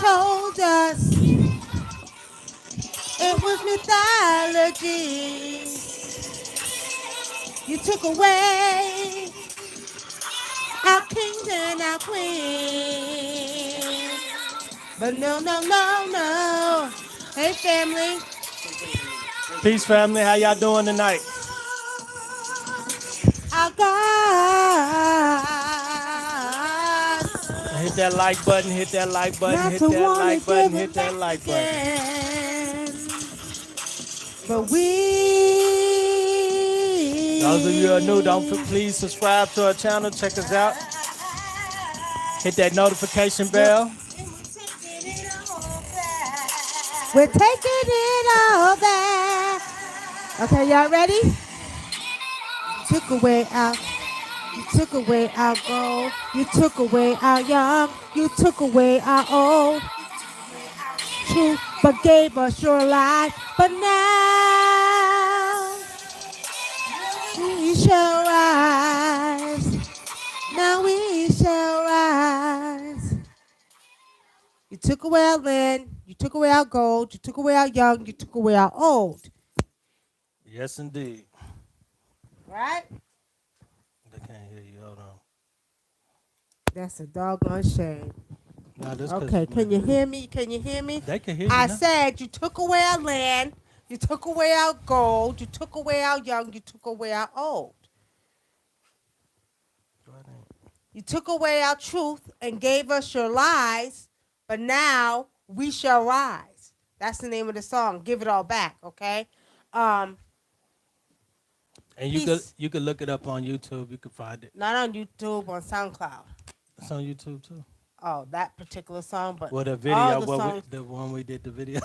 told us it was mythology. You took away our kings and our queens. But no, no, no, no. Hey, family. Peace, family. How y'all doing tonight? Our God. Hit that like button, hit that like button, Not hit to that want to like button, give hit it that back like button. again. But we. Those of you who are new, please subscribe to our channel. Check us out. Hit that notification bell. We're taking it all back. Okay, y'all ready? Took away our, you took away our gold. You took away our young. You took away our old. Truth, but gave us your life. But now we shall rise. Now we shall rise. You took away our land. You took away our gold. You took away our young. You took away our old. Yes, indeed. Right? They can't hear you. Hold on. That's a doggone shame. No, this Okay, can you hear me? Can you hear me? They can hear you I now. said you took away our land. You took away our gold. You took away our young. You took away our old. You took away our truth and gave us your lies, but now we shall rise. That's the name of the song. Give it all back, okay? And peace. you could look it up on YouTube. You can find it. Not on YouTube, on SoundCloud. It's on YouTube too. Oh, that particular song, but Well, the all video, the songs. the one we did the video.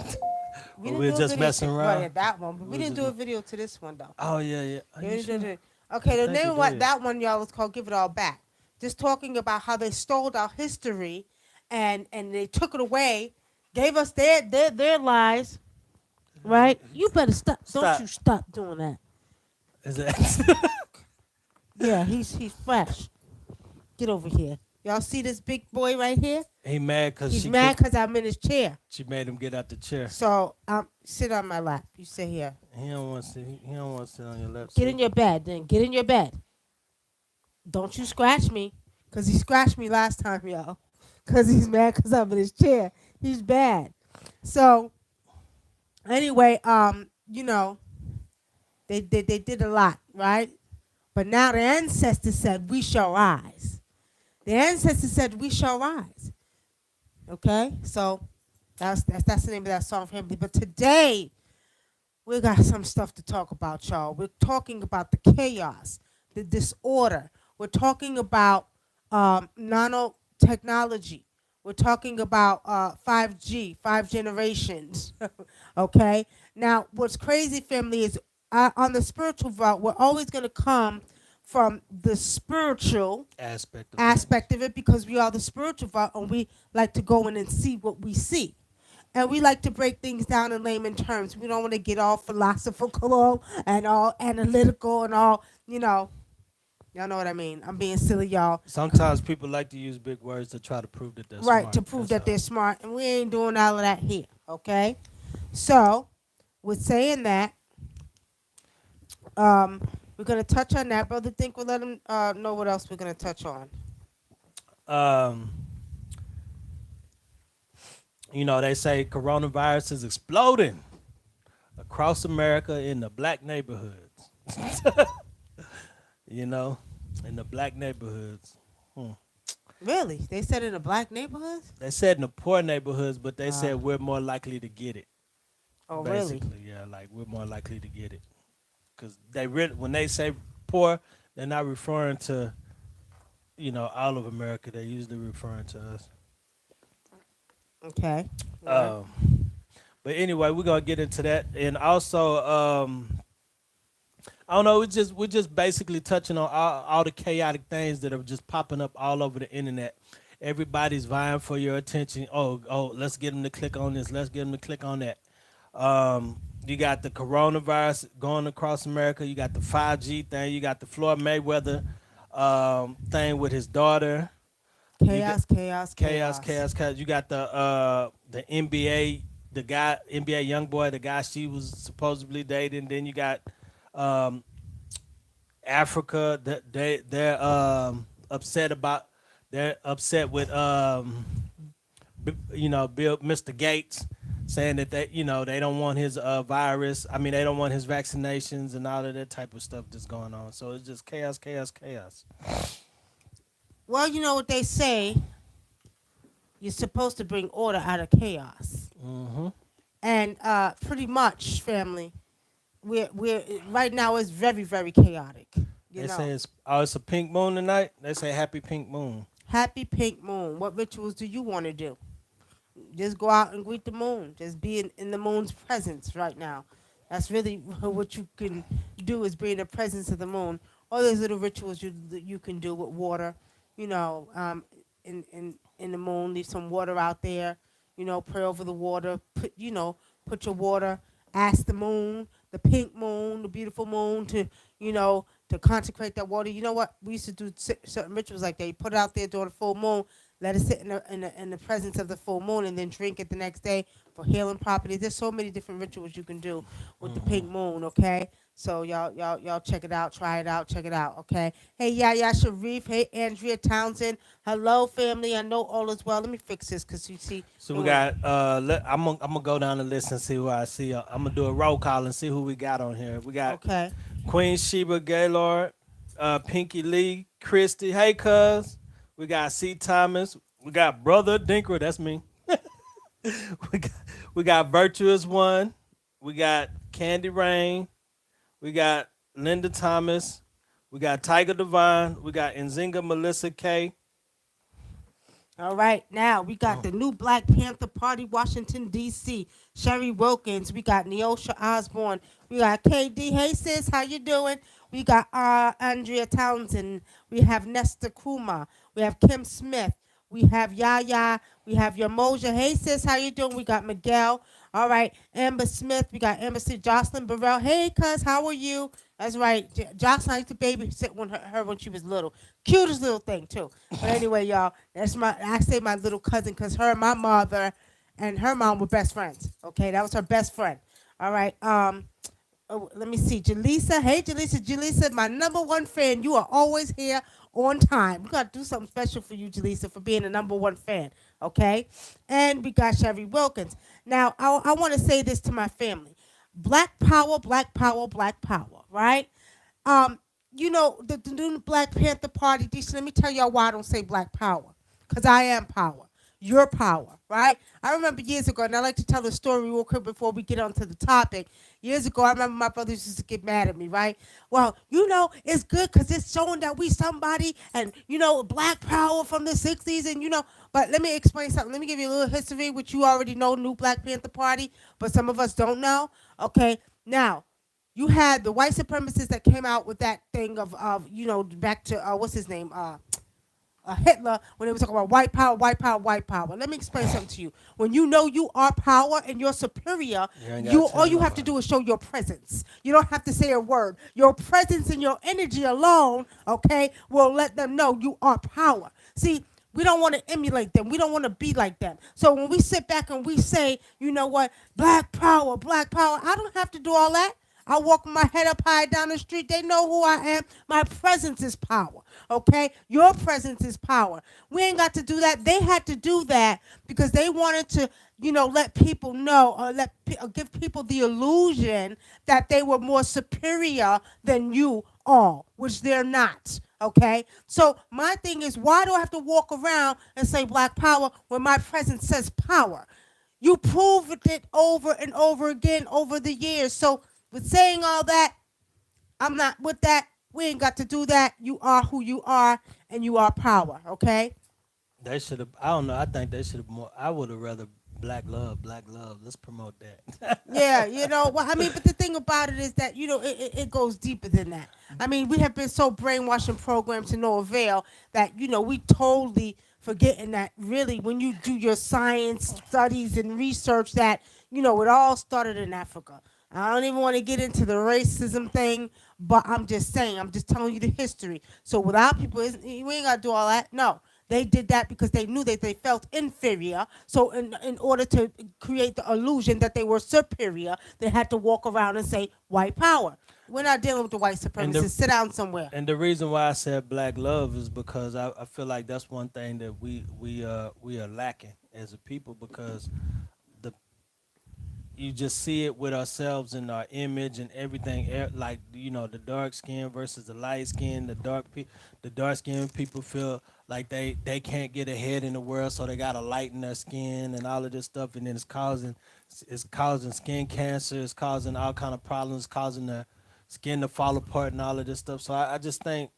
We we didn't were do a just video messing to, around. Well, yeah, that one, but we We didn't just do a video to this one though. Oh yeah, yeah. Are you sure? Okay, the think name we of what did. that one, y'all, was called "Give It All Back." Just talking about how they stole our history, and they took it away, gave us their lies. Right? You better stop. Stop. Don't you stop doing that. Is that? Yeah, he's fresh. Get over here. Y'all see this big boy right here? He mad because He's mad because I'm in his chair. She made him get out the chair. So sit on my lap. You sit here. He don't want to sit. He don't want to sit on your lap. Get in your bed, then. Get in your bed. Don't you scratch me, because he scratched me last time, y'all. Because he's mad because I'm in his chair. He's bad. So, anyway, you know, they did a lot, right? But now the ancestors said, we shall rise. The ancestors said, we shall rise. Okay? So, that's the name of that song, family. But today, we got some stuff to talk about, y'all. We're talking about the chaos, the disorder. We're talking about nanotechnology. We're talking about 5G, 5 generations. Okay? Now, what's crazy, family, is on the spiritual route, we're always going to come from the spiritual aspect of it because we are the spiritual route and we like to go in and see what we see. And we like to break things down in layman terms. We don't want to get all philosophical and all analytical and all, you know. Y'all know what I mean. I'm being silly, y'all. Sometimes people like to use big words to try to prove that they're smart. Right, to prove that they're smart. And we ain't doing all of that here, okay? So, with saying that, we're going to touch on that. Brother Think we'll let him know what else we're going to touch on. You know, they say coronavirus is exploding across America in the black neighborhoods. You know, in the black neighborhoods. Really? They said in the black neighborhoods? They said in the poor neighborhoods, but they said we're more likely to get it. Oh, Basically, really? yeah, like we're more likely to get it. Because when they say poor, they're not referring to, you know, all of America. They're usually referring to us. Okay. But anyway, we're gonna get into that, and also, I don't know. We're just basically touching on all the chaotic things that are just popping up all over the internet. Everybody's vying for your attention. Oh, let's get them to click on this. Let's get them to click on that. You got the coronavirus going across America. You got the 5G thing. You got the Floyd Mayweather thing with his daughter. You got Chaos, chaos, chaos, chaos. chaos, chaos. You got the NBA, the guy NBA young boy, the guy she was supposedly dating. Then you got um, Africa. That they're upset about. They're upset with Bill Mr. Gates, saying that they don't want his virus. I mean, they don't want his vaccinations and all of that type of stuff that's going on. So it's just chaos, chaos, chaos. Well, you know what they say. You're supposed to bring order out of chaos. Hmm. And pretty much, family, we're right now it's very, very chaotic. You They say know. it's a pink moon tonight. They say happy pink moon. Happy pink moon. What rituals do you want to do? Just go out and greet the moon. Just be in the moon's presence right now. That's really what you can do is be in the presence of the moon. All those little rituals you can do with water, you know, in the moon. Leave some water out there. You know, pray over the water. Put your water. Ask the moon, the pink moon, the beautiful moon, to consecrate that water. You know what? We used to do certain rituals like that. You put it out there during the full moon, let it sit in the presence of the full moon, and then drink it the next day for healing properties. There's so many different rituals you can do with the Hmm. pink moon. Okay, so y'all check it out, try it out, check it out. Okay. Hey Yaya Sharif. Hey Andrea Townsend. Hello family. I know all is well. Let me fix this because you see. So It we went, got. I'm gonna go down the list and see who I see. I'm gonna do a roll call and see who we got on here. We got okay. Queen Sheba Gaylord, Pinky Lee, Christy. Hey, cuz. We got C. Thomas. We got Brother Dinkra. That's me. we got we got Virtuous One. We got Candy Rain. We got Linda Thomas. We got Tiger Divine. We got Nzinga Melissa K. All right, now we got the new Black Panther Party, Washington, D.C. Sherry Wilkins. We got Neosha Osborne. We got KD. Hey, sis, how you doing? We got Andrea Townsend. We have Nesta Kuma. We have Kim Smith. We have Yaya. We have Yamoja. Hey, sis, how you doing? We got Miguel. All right, Amber Smith. We got Amber C. Jocelyn Burrell. Hey, cuz, how are you? That's right. Jocelyn used to babysit her when she was little. Cutest little thing, too. But anyway, y'all, I say my little cousin because her and my mother and her mom were best friends. Okay, that was her best friend. All right. Let me see. Jaleesa. Hey, Jaleesa. Jaleesa, my number one fan. You are always here on time. We got to do something special for you, Jaleesa, for being the number one fan. Okay? And we got Sherry Wilkins. Now, I want to say this to my family. Black power, black power, black power, right? Um, the new Black Panther Party, DC, let me tell y'all why I don't say black power. Because I am power. Your power, right? I remember years ago, and I like to tell a story real quick before we get on to the topic. Years ago, I remember my brothers used to get mad at me, right? Well, it's good because it's showing that we somebody and, black power from the 60s and, but let me explain something. Let me give you a little history, which you already know, new Black Panther Party, but some of us don't know. Okay, now, you had the white supremacists that came out with that thing of back to what's his name Hitler when they were talking about white power, white power, white power. Let me explain something to you. When you know you are power and you're superior, You ain't you gotta all tell you have to nobody. do is show your presence. You don't have to say a word. Your presence and your energy alone, okay, will let them know you are power. See, we don't want to emulate them. We don't want to be like them. So when we sit back and we say, you know what, black power, I don't have to do all that. I walk with my head up high down the street. They know who I am. My presence is power. Okay? Your presence is power. We ain't got to do that. They had to do that because they wanted to, let people know or or give people the illusion that they were more superior than you all, which they're not. Okay? So my thing is, why do I have to walk around and say black power when my presence says power? You proved it over and over again over the years. So with saying all that, I'm not with that. We ain't got to do that. You are who you are, and you are power. Okay? They should have. I don't know. I think they should have more. I would have rather black love, black love. Let's promote that. Yeah, well, I mean, but the thing about it is that, it goes deeper than that. I mean, we have been so brainwashed and programmed to no avail that, we totally forgetting that really when you do your science studies and research that, it all started in Africa. I don't even want to get into the racism thing, but I'm just saying, I'm just telling you the history. So without people, we ain't got to do all that. No. They did that because they knew that they felt inferior. So in order to create the illusion that they were superior, they had to walk around and say white power. We're not dealing with the white And the supremacists. Sit down somewhere. and the reason why I said black love is because I feel like that's one thing that we are lacking as a people, because the you just see it with ourselves and our image and everything, like, the dark skin versus the light skin. The dark skin people feel like they can't get ahead in the world, so they gotta lighten their skin and all of this stuff, and then it's causing skin cancer, it's causing all kind of problems, causing the skin to fall apart and all of this stuff. So I just think,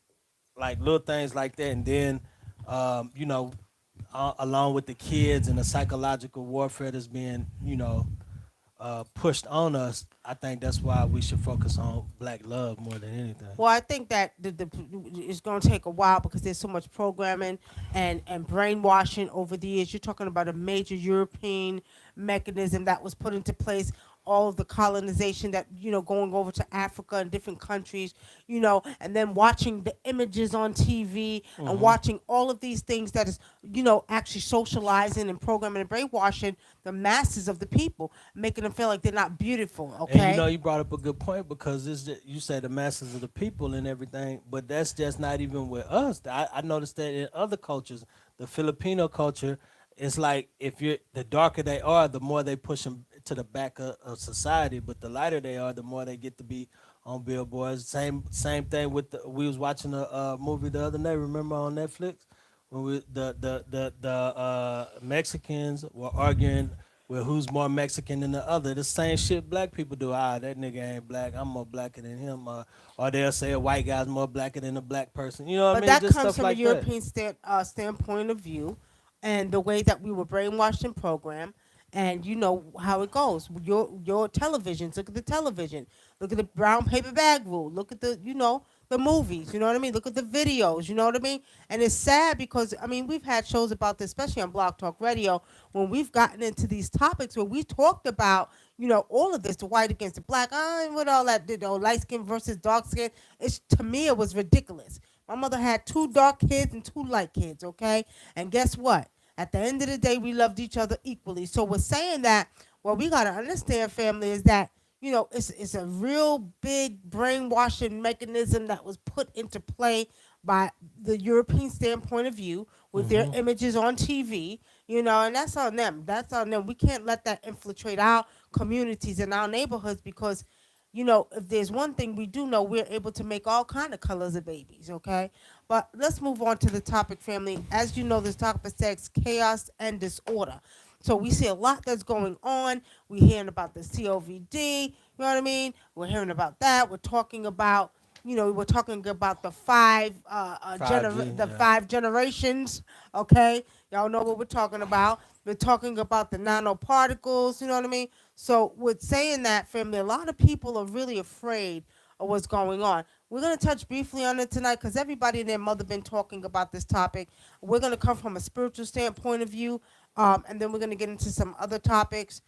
like, little things like that, and then um, you know along with the kids and the psychological warfare that's being pushed on us, I think that's why we should focus on black love more than anything. Well, I think that it's going to take a while because there's so much programming and brainwashing over the years. You're talking about a major European mechanism that was put into place. All of the colonization that going over to Africa and different countries, and then watching the images on TV and Hmm. watching all of these things that is actually socializing and programming and brainwashing the masses of the people, making them feel like they're not beautiful. And Okay. you brought up a good point, because you say the masses of the people and everything, but that's just not even with us. I noticed that in other cultures, the Filipino culture, it's like, if you're the darker they are, the more they push them to the back of society. But the lighter they are, the more they get to be on billboards. Same thing with we was watching a movie the other day. Remember, on Netflix, when the Mexicans were arguing with who's more Mexican than the other. The same shit black people do. That nigga ain't black. I'm more blacker than him. Or they'll say a white guy's more blacker than a black person. You know what I But mean? that Just comes stuff from a like that. European standpoint of view, and the way that we were brainwashed and programmed. And you know how it goes. Your televisions. Look at the television. Look at the brown paper bag rule. Look at the movies. You know what I mean. Look at the videos. You know what I mean. And it's sad because I mean we've had shows about this, especially on Blog Talk Radio, when we've gotten into these topics where we talked about all of this, the white against the black, and what all that, light skin versus dark skin. It's to me it was ridiculous. My mother had two dark kids and two light kids, okay? And guess what? At the end of the day, we loved each other equally. So we're saying that what we got to understand, family, is that, it's a real big brainwashing mechanism that was put into play by the European standpoint of view with their Hmm. images on TV, and that's on them. That's on them. We can't let that infiltrate our communities and our neighborhoods because if there's one thing we do know, we're able to make all kind of colors of babies, okay? But let's move on to the topic, family. As you know, this topic says chaos and disorder. So we see a lot that's going on. We're hearing about the COVID. You know what I mean? We're hearing about that. We're talking about, we're talking about Five G. the Yeah. 5 generations. Okay, y'all know what we're talking about. We're talking about the nanoparticles. You know what I mean? So with saying that, family, a lot of people are really afraid of what's going on. We're gonna touch briefly on it tonight because everybody and their mother been talking about this topic. We're gonna come from a spiritual standpoint of view, and then we're gonna get into some other topics.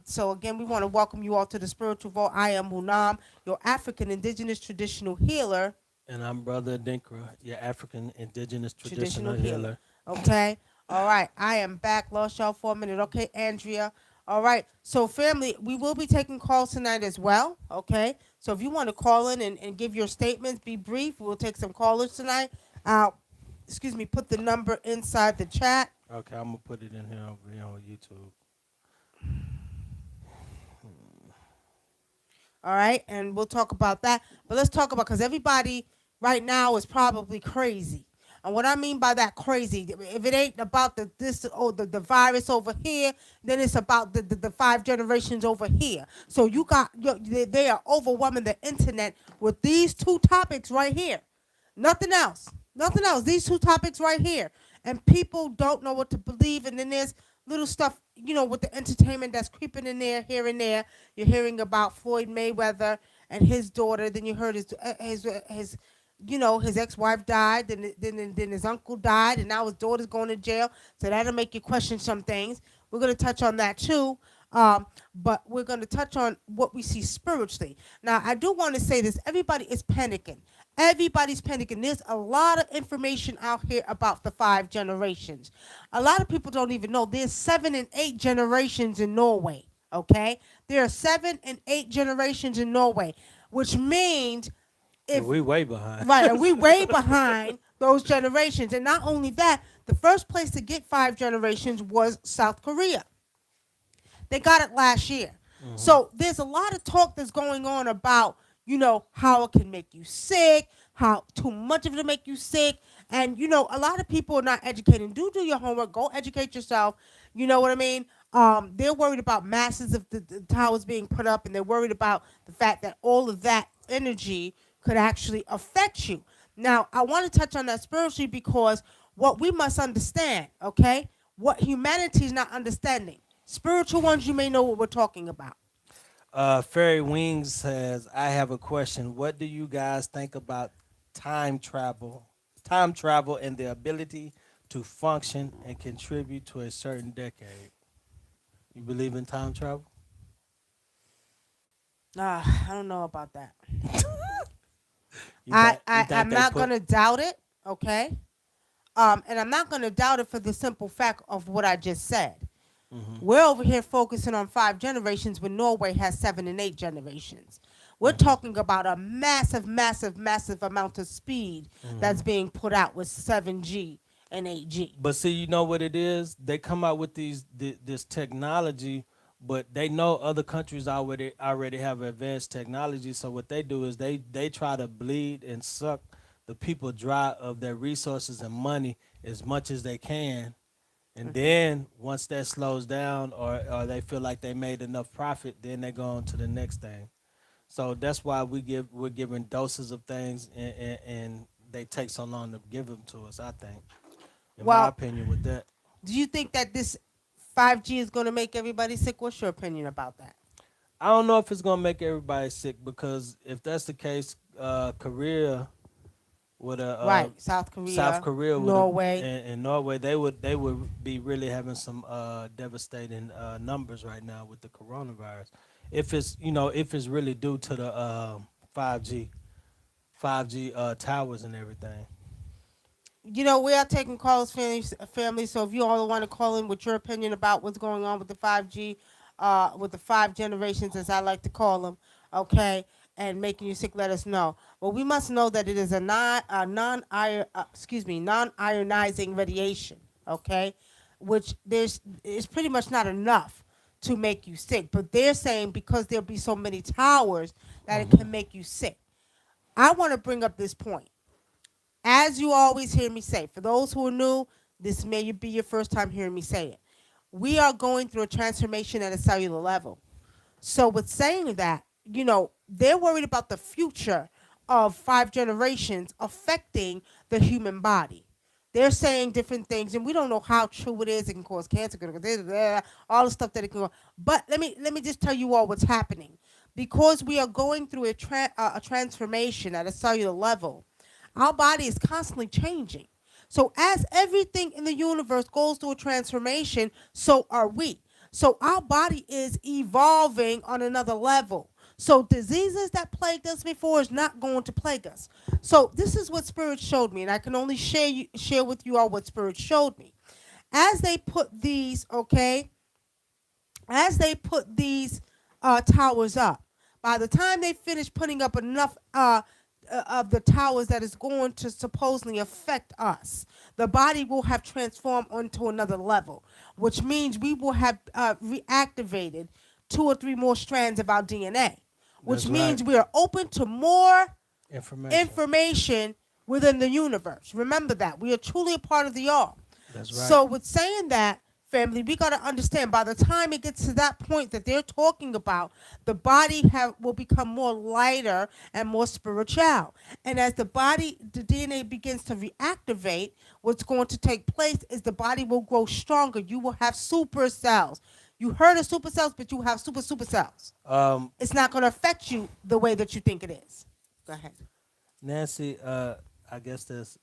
So again, we want to welcome you all to the spiritual vault. I am WUNAM, your African Indigenous traditional healer. And I'm Brother Dinkra, your African indigenous Traditional traditional healer. healer. Okay. All right. I am back. Lost y'all for a minute. Okay, Andrea. All right. So, family, we will be taking calls tonight as well. Okay. So, if you want to call in and give your statements, be brief. We'll take some callers tonight. Excuse me, put the number inside the chat. Okay, I'm gonna put it in here over here on YouTube. All right, and we'll talk about that. But let's talk about because everybody right now is probably crazy. And what I mean by that crazy, if it ain't about the virus over here, then it's about the 5 generations over here. So they are overwhelming the internet with these two topics right here. Nothing else. Nothing else. These two topics right here. And people don't know what to believe. And then there's little stuff, with the entertainment that's creeping in there here and there. You're hearing about Floyd Mayweather and his daughter. Then you heard his ex-wife died. Then his uncle died, and now his daughter's going to jail. So that'll make you question some things. We're gonna touch on that too. But we're going to touch on what we see spiritually. Now, I do want to say this: everybody is panicking. Everybody's panicking. There's a lot of information out here about the 5 generations. A lot of people don't even know there's 7 and 8 generations in Norway. Okay, there are 7 and 8 generations in Norway, which means And if we way behind. right, and we way behind those generations. And not only that, the first place to get 5 generations was South Korea. They got it last year. Hmm. So there's a lot of talk that's going on about, how it can make you sick, how too much of it will make you sick. And, a lot of people are not educated. Do your homework. Go educate yourself. You know what I mean? They're worried about masses of the towers being put up, and they're worried about the fact that all of that energy could actually affect you. Now, I want to touch on that spiritually because what we must understand, okay? What humanity is not understanding. Spiritual ones, you may know what we're talking about. Fairy Wings says, I have a question. What do you guys think about time travel? Time travel and the ability to function and contribute to a certain decade. You believe in time travel? I don't know about that. You I, think you I think I'm they not put gonna doubt it, okay? And I'm not gonna doubt it for the simple fact of what I just said. hmm We're over here focusing on 5 generations when Norway has 7 and 8 generations. We're hmm talking about a massive, massive, massive amount of speed hmm that's being put out with 7G and 8G. But see, you know what it is? They come out with this technology, but they know other countries already have advanced technology. So what they do is they try to bleed and suck the people dry of their resources and money as much as they can. And then once that slows down, or they feel like they made enough profit, then they go on to the next thing. So that's why we're giving doses of things, and they take so long to give them to us. I think, in my Well, opinion, with that. do you think that this 5G is going to make everybody sick? What's your opinion about that? I don't know if it's gonna make everybody sick, because if that's the case, Korea would Right, South South Korea, Korea would have, Norway. and Norway, they would be really having some devastating numbers right now with the coronavirus. If it's if it's really due to the 5G 5G towers and everything. We are taking calls, family. So if you all want to call in with your opinion about what's going on with the 5G, with the 5 generations, as I like to call them, okay, and making you sick, let us know. Well, we must know that it is non-ionizing radiation, okay, which there's is pretty much not enough to make you sick. But they're saying because there'll be so many towers that it Hmm. can make you sick. I want to bring up this point. As you always hear me say, for those who are new, this may be your first time hearing me say it. We are going through a transformation at a cellular level. So, with saying that, they're worried about the future of 5 generations affecting the human body. They're saying different things, and we don't know how true it is. It can cause cancer, all the stuff that it can. But let me just tell you all what's happening, because we are going through a transformation at a cellular level. Our body is constantly changing. So as everything in the universe goes through a transformation, so are we. So our body is evolving on another level. So diseases that plagued us before is not going to plague us. So this is what Spirit showed me, and I can only share with you all what Spirit showed me. As they put these, okay, as they put these towers up, by the time they finish putting up enough of the towers that is going to supposedly affect us, the body will have transformed onto another level, which means we will have reactivated 2 or 3 more strands of our DNA, which That's right. means we are open to more Information. information within the universe. Remember that. We are truly a part of the all. That's right. So, with saying that, family, we got to understand by the time it gets to that point that they're talking about, the body will become more lighter and more spiritual. And as the DNA begins to reactivate, what's going to take place is the body will grow stronger. You will have super cells. You heard of super cells, but you have super cells. Um, It's not going to affect you the way that you think it is. Go ahead. Nancy, I guess that's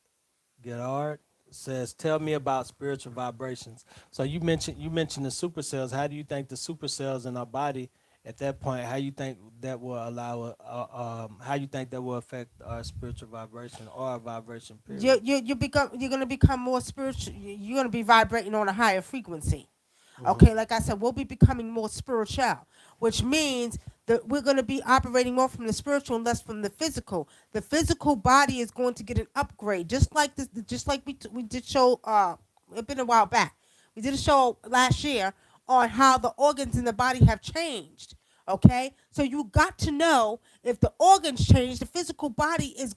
Gerard says, tell me about spiritual vibrations. So you mentioned the super cells. How do you think the super cells in our body at that point, how you think that will how you think that will affect our spiritual vibration or our vibration period? You're gonna become more spiritual. You're gonna be vibrating on a higher frequency. Hmm. Okay, like I said, we'll be becoming more spiritual, which means that we're going to be operating more from the spiritual and less from the physical. The physical body is going to get an upgrade, just like this. Just like we did show. It's been a while back. We did a show last year on how the organs in the body have changed. Okay, so you got to know if the organs change, the physical body is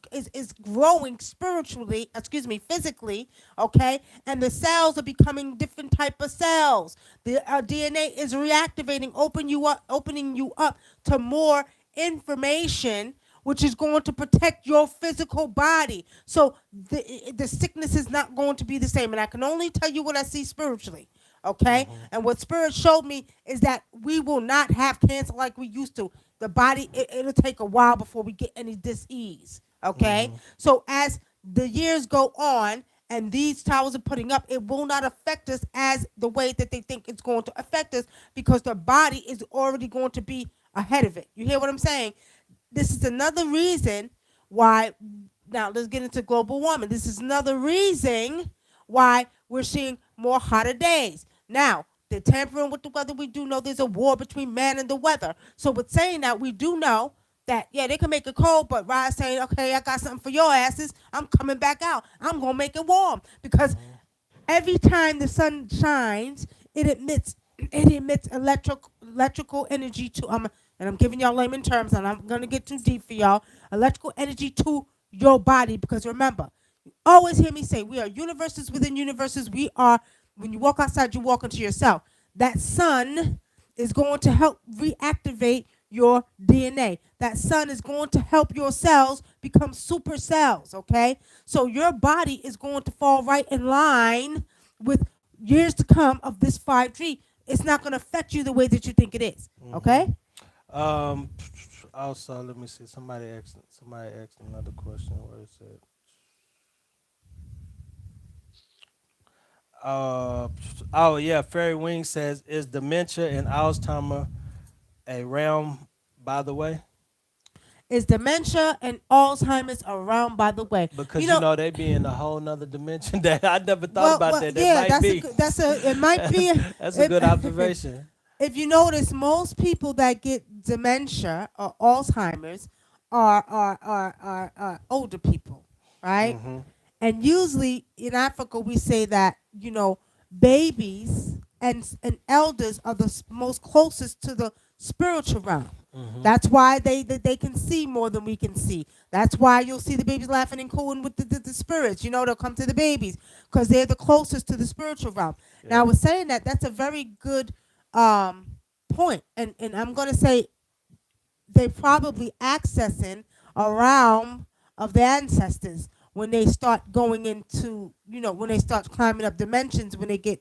growing spiritually, excuse me, physically. Okay, and the cells are becoming different type of cells. The DNA is reactivating, opening you up to more information, which is going to protect your physical body. So the sickness is not going to be the same. And I can only tell you what I see spiritually. Okay? Hmm. And what spirit showed me is that we will not have cancer like we used to. The body, it'll take a while before we get any disease. Okay? Hmm. So as the years go on and these towers are putting up, it will not affect us as the way that they think it's going to affect us, because the body is already going to be ahead of it. You hear what I'm saying? This is another reason why. Now let's get into global warming. This is another reason why we're seeing more hotter days. Now, they're tampering with the weather. We do know there's a war between man and the weather. So with saying that, we do know that, yeah, they can make it cold, but Rod's saying, okay, I got something for your asses. I'm coming back out. I'm gonna make it warm, because Hmm. every time the sun shines, it emits electrical energy to and I'm giving y'all layman terms, and I'm gonna get too deep for y'all. Electrical energy to your body, because remember, you always hear me say we are universes within universes. We are, when you walk outside, you walk into yourself. That sun is going to help reactivate your DNA. That sun is going to help your cells become super cells, okay? So your body is going to fall right in line with years to come of this 5G. It's not going to affect you the way that you think it is, Hmm. okay? Um. Also, let me see. Somebody asked another question. What is it? Uh. Oh yeah. Fairy Wing says, "Is dementia and Alzheimer a realm?" By the way, Is dementia and Alzheimer's around, by the way? You because know, they be in a whole nother dimension that I never thought well, about. well, That yeah, might that's a be. good, it might be, That's a good if, observation. if you notice, most people that get dementia or Alzheimer's are older people, right? Mhm. And usually in Africa, we say that, babies and elders are the most closest to the spiritual realm. Mhm. That's why they can see more than we can see. That's why you'll see the babies laughing and cooing with the spirits. They'll come to the babies because they're the closest to the spiritual realm. Now, I Yeah. was saying that's a very good um, point, and I'm gonna say they probably accessing a realm of the ancestors when they start going into, when they start climbing up dimensions, when they get,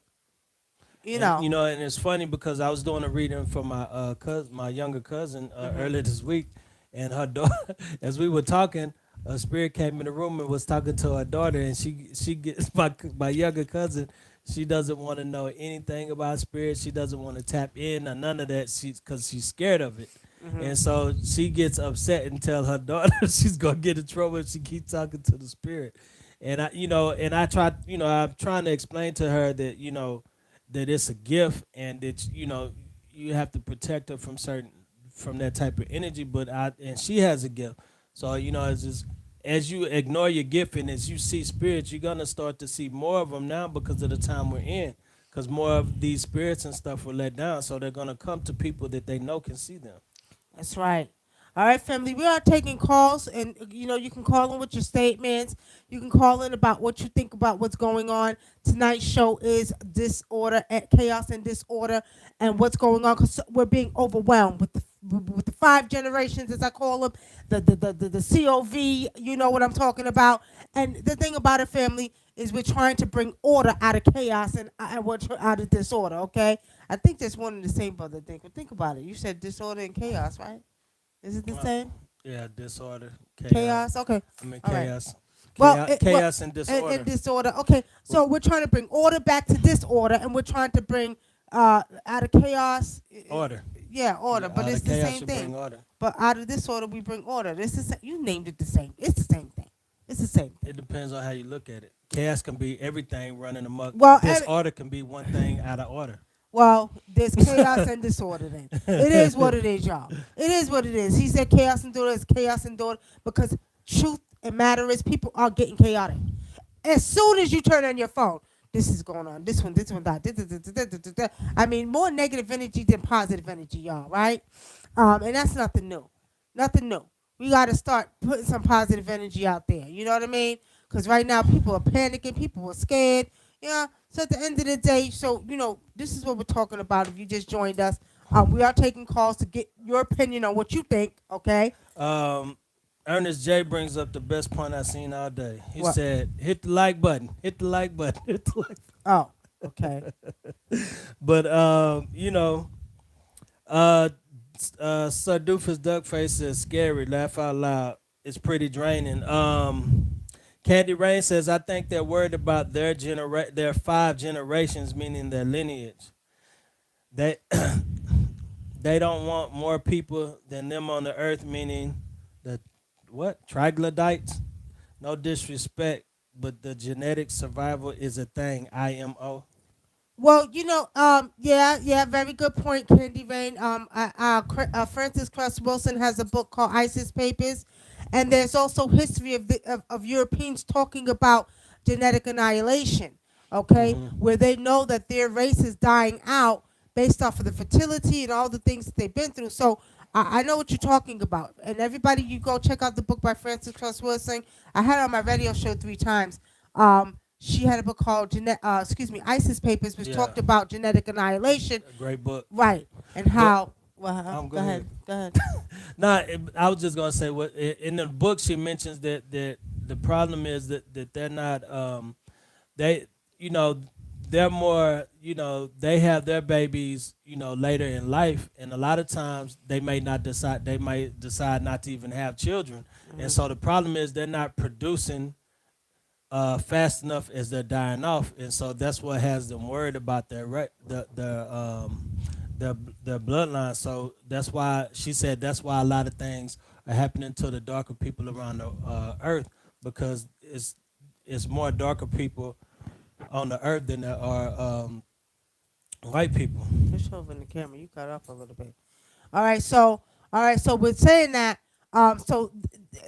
you And know. and it's funny because I was doing a reading for my cousin, my younger cousin, Hmm. earlier this week, and her daughter, as we were talking, a spirit came in the room and was talking to her daughter, and she gets my younger cousin. She doesn't want to know anything about spirits. She doesn't want to tap in or none of that. Because she's scared of it, Hmm. and so she gets upset and tell her daughter she's gonna get in trouble if she keeps talking to the spirit. And I try, I'm trying to explain to her that that it's a gift and that you have to protect her from that type of energy. But she has a gift, so it's just as you ignore your gift and as you see spirits, you're gonna start to see more of them now because of the time we're in. Because more of these spirits and stuff were let down, so they're gonna come to people that they know can see them. That's right. All right, family. We are taking calls, and you can call in with your statements. You can call in about what you think about what's going on. Tonight's show is disorder, chaos, and disorder, and what's going on, because we're being overwhelmed with the five generations, as I call them, the COV. You know what I'm talking about. And the thing about it, family, is we're trying to bring order out of chaos and out of disorder. Okay, I think that's one and the same, brother. Think about it. You said disorder and chaos, right? Is it the Uh, same? yeah, disorder, chaos. Chaos. Okay. I mean All right. chaos, Well, chaos and and disorder. disorder. Okay. Well, So we're trying to bring order back to disorder, and we're trying to bring out of chaos. order. Yeah, order. Yeah, But out it's of the chaos same should bring thing. order. But out of disorder, we bring order. This is you named it the same. It's the same thing. It's the same thing. It depends on how you look at it. Chaos can be everything running amok. Well, Disorder can be one thing out of order. well, there's chaos and disorder. Then it is what it is, y'all. It is what it is. He said chaos and disorder is chaos and disorder because truth and matter is people are getting chaotic. As soon as you turn on your phone, this is going on. This one, that. I mean, more negative energy than positive energy, y'all. Right? And that's nothing new. Nothing new. We got to start putting some positive energy out there. You know what I mean? Because right now people are panicking. People are scared. Yeah. So at the end of the day, so this is what we're talking about. If you just joined us, we are taking calls to get your opinion on what you think. Okay. Um, Ernest J brings up the best point I've seen all day. He What? said, "Hit the like button. Hit the like button. Hit the like." Oh. Okay. But uh, Sir Doofus Duckface says, "Scary. Laugh out loud. It's pretty draining." Candy Rain says, "I think they're worried about their 5 generations, meaning their lineage. They they don't want more people than them on the earth, meaning the what troglodytes. No disrespect, but the genetic survival is a thing. IMO." Well, yeah, very good point, Candy Rain. Francis Cress Wilson has a book called ISIS Papers, and there's also history of Europeans talking about genetic annihilation. Okay, Hmm. where they know that their race is dying out based off of the fertility and all the things that they've been through. So I know what you're talking about, and everybody, you go check out the book by Francis Cress Wilson. I had it on my radio show 3 times. She had a book called ISIS Papers, which Yeah, talked about genetic annihilation, a great book. right? And But how? Well, go ahead. Go ahead. Nah, I was just gonna say what in the book she mentions that the problem is that they're not they you know they're more they have their babies later in life, and a lot of times they might decide not to even have children, and so the problem is they're not producing fast enough as they're dying off, and so that's what has them worried about their bloodline. So that's why she said that's why a lot of things are happening to the darker people around the earth, because it's more darker people on the earth than there are white people. Push over in the camera. You cut off a little bit. All right. So we're saying that.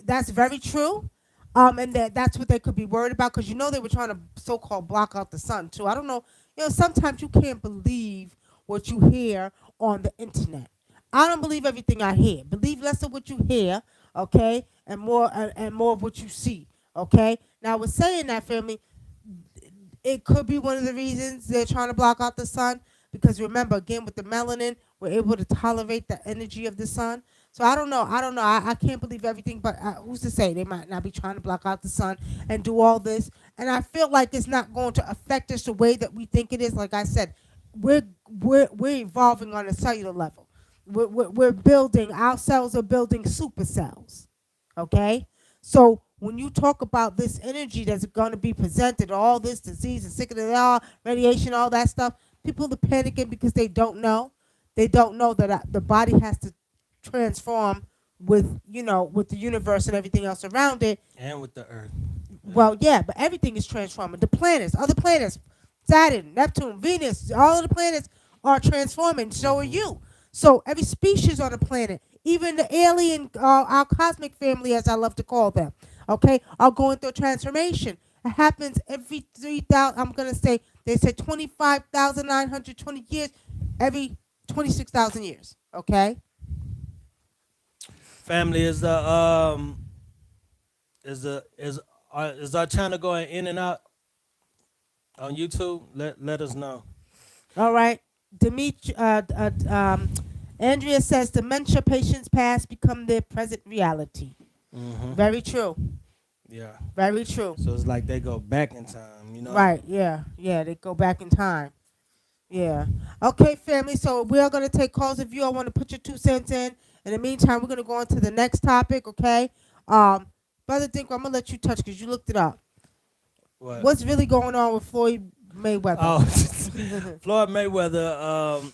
That's very true. And that's what they could be worried about because they were trying to so-called block out the sun too. I don't know. Sometimes you can't believe what you hear on the internet. I don't believe everything I hear. Believe less of what you hear, okay, and more of what you see, okay. Now, we're saying that, family, it could be one of the reasons they're trying to block out the sun because remember again with the melanin we're able to tolerate the energy of the sun. So I don't know I can't believe everything, but who's to say they might not be trying to block out the sun and do all this. And I feel like it's not going to affect us the way that we think it is. Like I said, we're evolving on a cellular level. We're building, our cells are building supercells. Okay? So when you talk about this energy that's going to be presented, all this disease and sickness, all radiation, all that stuff, people are panicking because they don't know. They don't know that the body has to transform with the universe and everything else around it. And with the earth. Yeah. Well, yeah, but everything is transforming. The planets, other planets, Saturn, Neptune, Venus, all of the planets are transforming. So are Hmm. you. So every species on the planet, even the alien, our cosmic family, as I love to call them, okay, are going through a transformation. It happens every 3,000. I'm gonna say they said 25,920 years, every 26,000 years. Okay. Family is our channel going in and out on YouTube? Let us know. All right. Dimitri, Andrea says dementia patients past become their present reality. Hmm. Very true. Yeah. Very true. So it's like they go back in time. Right. Yeah. Yeah. They go back in time. Yeah. Okay, family. So we are going to take calls if you all want to put your 2 cents in. In the meantime, we're going to go on to the next topic. Okay. Brother Dinkler, I'm going to let you touch because you looked it up. What? What's really going on with Floyd Mayweather? Oh, Floyd Mayweather.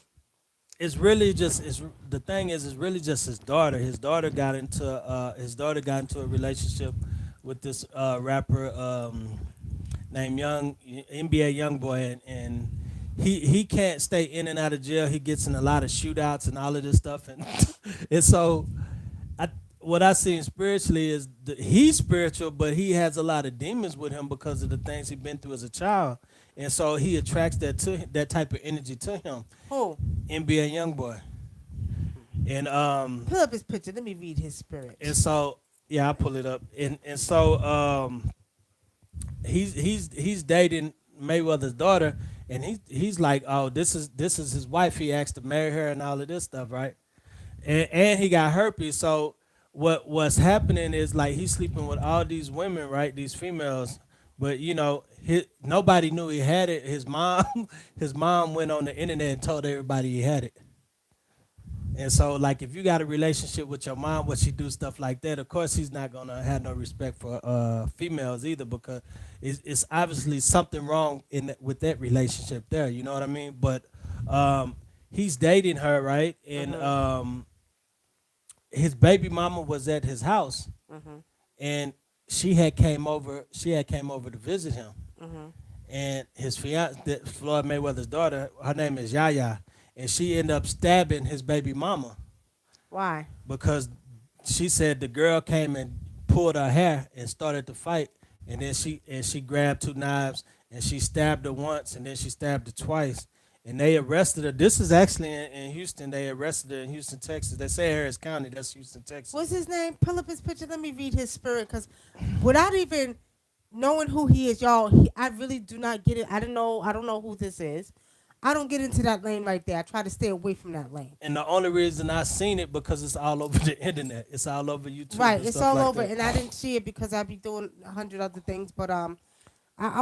it's really just it's the thing is it's really just his daughter. His daughter got into a relationship with this rapper named Young NBA Young Boy, and he can't stay in and out of jail. He gets in a lot of shootouts and all of this stuff, and and so I what I seen spiritually is he's spiritual, but he has a lot of demons with him because of the things he's been through as a child, and so he attracts that type of energy to him. Who? NBA Young Boy, and Pull up his picture. Let me read his spirit. and so yeah, I pull it up, and so he's dating Mayweather's daughter, and he's like, oh, this is his wife. He asked to marry her and all of this stuff, right? And he got herpes. So what's happening is like he's sleeping with all these women, right? These females, but nobody knew he had it. His mom, his mom went on the internet and told everybody he had it. And so, like, if you got a relationship with your mom, what she do stuff like that, of course, he's not gonna have no respect for females either, because it's obviously something wrong with that relationship there. You know what I mean? But he's dating her, right? And his baby mama was at his house, and she had came over. She had came over to visit him, and his fiance, Floyd Mayweather's daughter, her name is Yaya, and she ended up stabbing his baby mama Why? because she said the girl came and pulled her hair and started to fight, and then she grabbed two knives and she stabbed her once and then she stabbed her twice, and they arrested her. This is actually in Houston. They arrested her in Houston, Texas. They say Harris County. That's Houston, Texas. What's his name? Pull up his picture. Let me read his spirit. Because without even knowing who he is, y'all, I really do not get it. I don't know. I don't know who this is. I don't get into that lane right there. I try to stay away from that lane. And the only reason I seen it because it's all over the internet. It's all over YouTube. Right. And It's stuff all like over, that. and I didn't see it because I be doing 100 other things. But I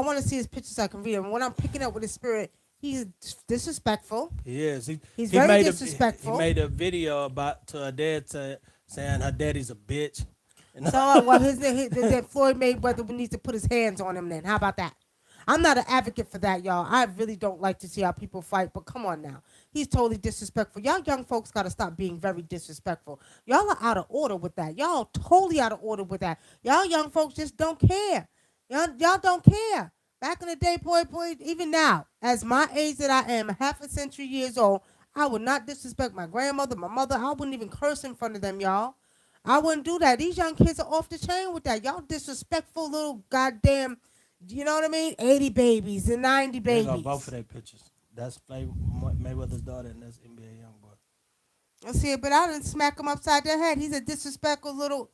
want to see his picture so I can read him. When I'm picking up with his spirit, he's disrespectful. He is. He's He very made disrespectful. he made a video about to her dad saying her daddy's a bitch. And So, well, that Floyd Mayweather needs to put his hands on him. Then, how about that? I'm not an advocate for that, y'all. I really don't like to see how people fight, but come on now. He's totally disrespectful. Y'all young folks got to stop being very disrespectful. Y'all are out of order with that. Y'all totally out of order with that. Y'all young folks just don't care. Y'all don't care. Back in the day, boy, even now, as my age that I am, half a century years old, I would not disrespect my grandmother, my mother. I wouldn't even curse in front of them, y'all. I wouldn't do that. These young kids are off the chain with that. Y'all disrespectful little goddamn, you know what I mean? 80 babies and 90 there you babies. go, both of their pictures. That's Mayweather's daughter and that's NBA young boy. I see it, but I didn't smack him upside the head. He's a disrespectful little,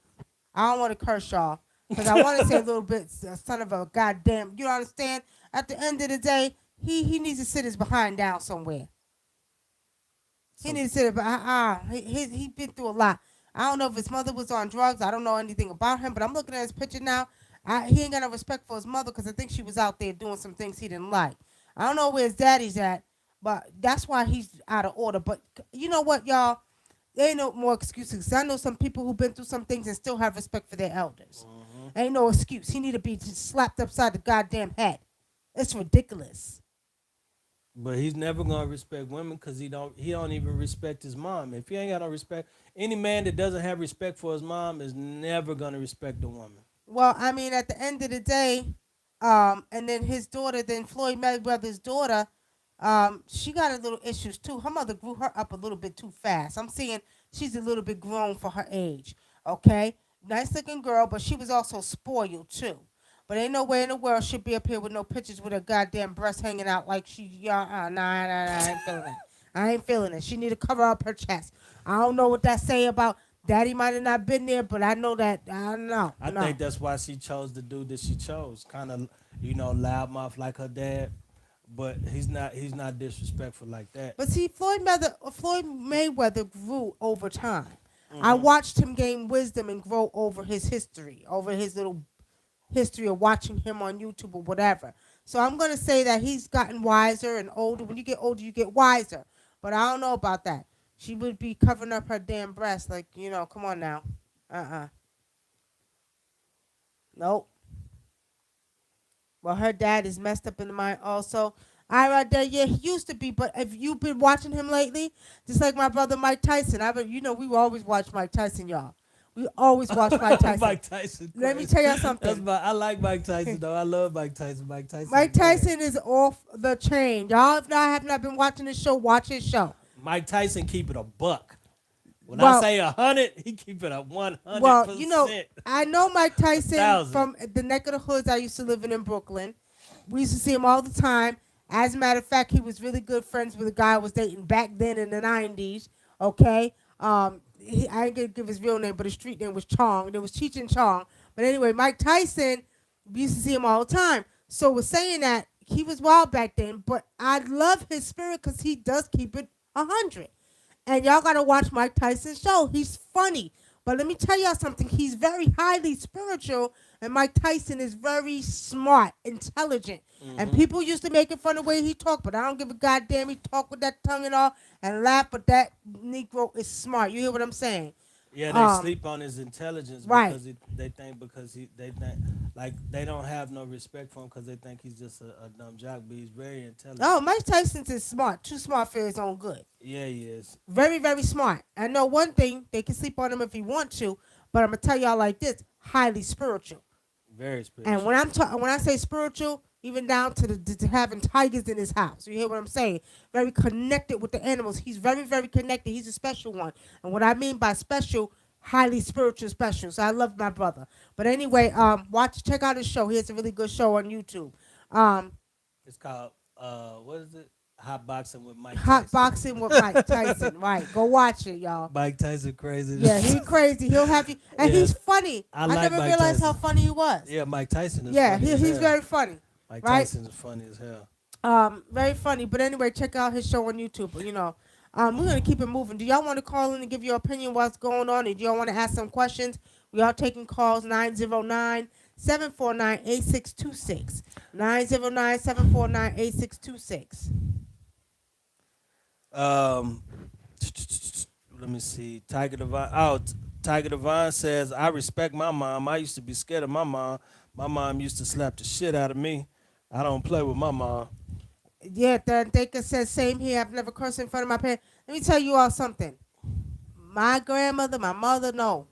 I don't want to curse y'all. Because I want to say a little bit, son of a goddamn, you understand? At the end of the day, he needs to sit his behind down somewhere. He So needs to sit it, but he been through a lot. I don't know if his mother was on drugs. I don't know anything about him, but I'm looking at his picture now. He ain't got no respect for his mother because I think she was out there doing some things he didn't like. I don't know where his daddy's at, but that's why he's out of order. But you know what, y'all? There ain't no more excuses. I know some people who've been through some things and still have respect for their elders. Ain't no excuse. He need to be just slapped upside the goddamn head. It's ridiculous. but he's never gonna respect women because he don't even respect his mom. If he ain't got no respect, any man that doesn't have respect for his mom is never gonna respect a woman. Well, I mean, at the end of the day, and then his daughter, then Floyd Mayweather's daughter, she got a little issues too. Her mother grew her up a little bit too fast. I'm seeing she's a little bit grown for her age. Okay, nice looking girl, but she was also spoiled too. But ain't no way in the world she'd be up here with no pictures with her goddamn breast hanging out like she, nah, I ain't feeling it. I ain't feeling it. She need to cover up her chest. I don't know what that say about daddy might have not been there, but I know that, I don't know. I No. think that's why she chose the dude that she chose. Kind of, loudmouth like her dad, but he's not. He's not disrespectful like that. But see, Floyd Mayweather grew over time. I watched him gain wisdom and grow over his history, over his little history of watching him on YouTube or whatever. So I'm gonna say that he's gotten wiser and older. When you get older, you get wiser. But I don't know about that. She would be covering up her damn breast, like, come on now. Nope. Well, her dad is messed up in the mind also. right there, yeah, he used to be. But if you've been watching him lately, just like my brother Mike Tyson, we always watch Mike Tyson, y'all. We always watch Mike Tyson. Mike Tyson Let me crazy. tell y'all That's something. my. I like Mike Tyson though. I love Mike Tyson. Mike Tyson Mike the man. Tyson is off the chain. Y'all, if not have not been watching this show, watch his show. Mike Tyson keep it a buck. When I Well, say 100, he keep it a 100%. I know Mike Tyson 1,000. from the neck of the hoods I used to live in Brooklyn. We used to see him all the time. As a matter of fact, he was really good friends with a guy I was dating back then in the 90s. Okay? I ain't going to give his real name, but his street name was Chong. There was Cheech and Chong. But anyway, Mike Tyson, we used to see him all the time. So was saying that he was wild back then, but I love his spirit because he does keep it 100. And y'all gotta watch Mike Tyson's show. He's funny. But let me tell y'all something. He's very highly spiritual, and Mike Tyson is very smart, intelligent. And people used to make fun of the way he talked, but I don't give a goddamn. He talk with that tongue and all and laugh, but that Negro is smart. You hear what I'm saying? Yeah, they sleep on his intelligence Right. because they think like they don't have no respect for him because they think he's just a dumb jock. But he's very intelligent. Oh, Mike Tyson is smart. Too smart for his own good. Yeah, he is. Very, very smart. I know one thing. They can sleep on him if he want to, but I'm going to tell y'all like this. Highly spiritual. Very spiritual. And when I say spiritual, even down to having tigers in his house. You hear what I'm saying? Very connected with the animals. He's very, very connected. He's a special one. And what I mean by special, highly spiritual special. So I love my brother. But anyway, check out his show. He has a really good show on YouTube. It's called what is it? Hot boxing with Mike Tyson. Hot boxing with Mike Tyson. Right. Go watch it, y'all. Mike Tyson crazy. Yeah, he's crazy. He'll have you. And Yeah. he's funny. I I like never Mike realized Tyson. how funny he was. Yeah, Mike Tyson is Yeah, funny as he's hell. very funny. Mike right? Tyson is funny as hell. Very funny. But anyway, check out his show on YouTube. We're gonna keep it moving. Do y'all want to call in and give your opinion what's going on? And do y'all want to ask some questions? We are taking calls 909-749-8626. 909-749-8626. Let me see. Tiger Devine. Oh, Tiger Devine says, I respect my mom. I used to be scared of my mom. My mom used to slap the shit out of me. I don't play with my mom. Yeah, Thanka says, same here. I've never cursed in front of my parents. Let me tell you all something. My grandmother, my mother, no.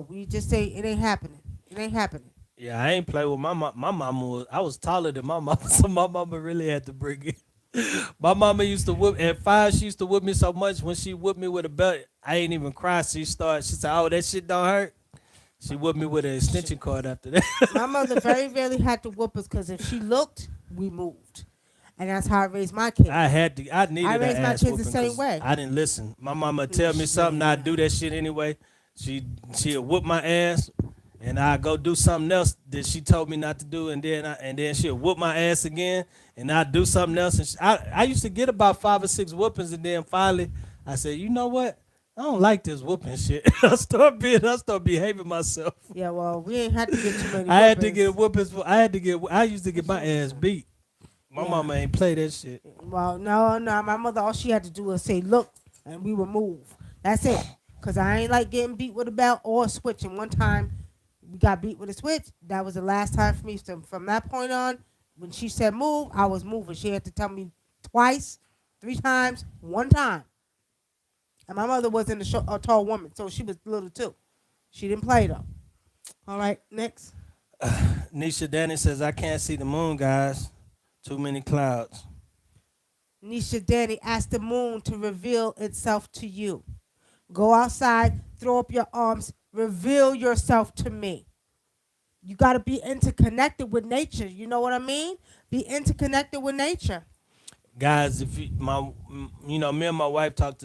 We just say it ain't happening. It ain't happening. Yeah, I ain't play with my mom. My mama I was taller than my mama, so my mama really had to bring it. My mama used to whip at 5. She used to whip me so much when she whipped me with a belt, I ain't even cry. She said, "Oh, that shit don't hurt." She whipped me with an extension cord after that. My mother very rarely had to whoop us because if she looked, we moved. And that's how I raised my kids. I needed I raised an my ass kids the whooping same 'cause way. I didn't listen. My mama tell me something, I'd do that shit anyway. She'd whoop my ass, and I go do something else that she told me not to do, and then she'll whoop my ass again, and I'd do something else. And I used to get about 5 or 6 whoopings, and then finally I said, you know what? I don't like this whooping shit. I start behaving myself. Yeah, well, we ain't had to get too many I had to whoopings. get whoopings. I used to get my ass beat. My mama ain't play that shit. Well, no. My mother, all she had to do was say, look, and we would move. That's it. Because I ain't like getting beat with a belt or a switch. And one time, we got beat with a switch. That was the last time for me. So from that point on, when she said move, I was moving. She had to tell me twice, 3 times, 1 time. And my mother wasn't a tall woman, so she was little too. She didn't play, though. All right, next. Nisha Danny says, I can't see the moon, guys. Too many clouds. Nisha Danny asked the moon to reveal itself to you. Go outside, throw up your arms, reveal yourself to me. You got to be interconnected with nature. You know what I mean? Be interconnected with nature. Guys, if me and my wife talked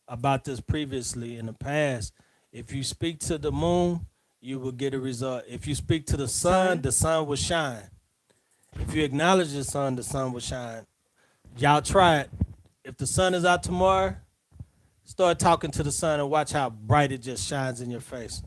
about this previously in the past. If you speak to the moon, you will get a result. If you speak to the sun will shine. If you acknowledge the sun will shine. Y'all try it. If the sun is out tomorrow, start talking to the sun and watch how bright it just shines in your face.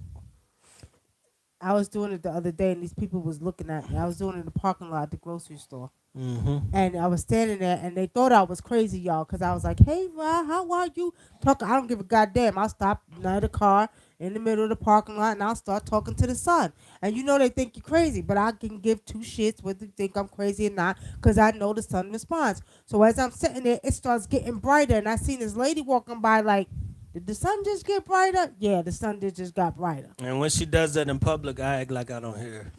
I was doing it the other day, and these people was looking at me. I was doing it in the parking lot at the grocery store. Mm-hmm. And I was standing there, and they thought I was crazy, y'all, because I was like, hey, Ra, how are you? Talk. I don't give a goddamn. I'll stop near the car. in the middle of the parking lot, and I'll start talking to the sun. And you know they think you're crazy, but I can give two shits whether they think I'm crazy or not, because I know the sun responds. So as I'm sitting there, it starts getting brighter, and I seen this lady walking by like, did the sun just get brighter? Yeah, the sun did just got brighter. And when she does that in public, I act like I don't hear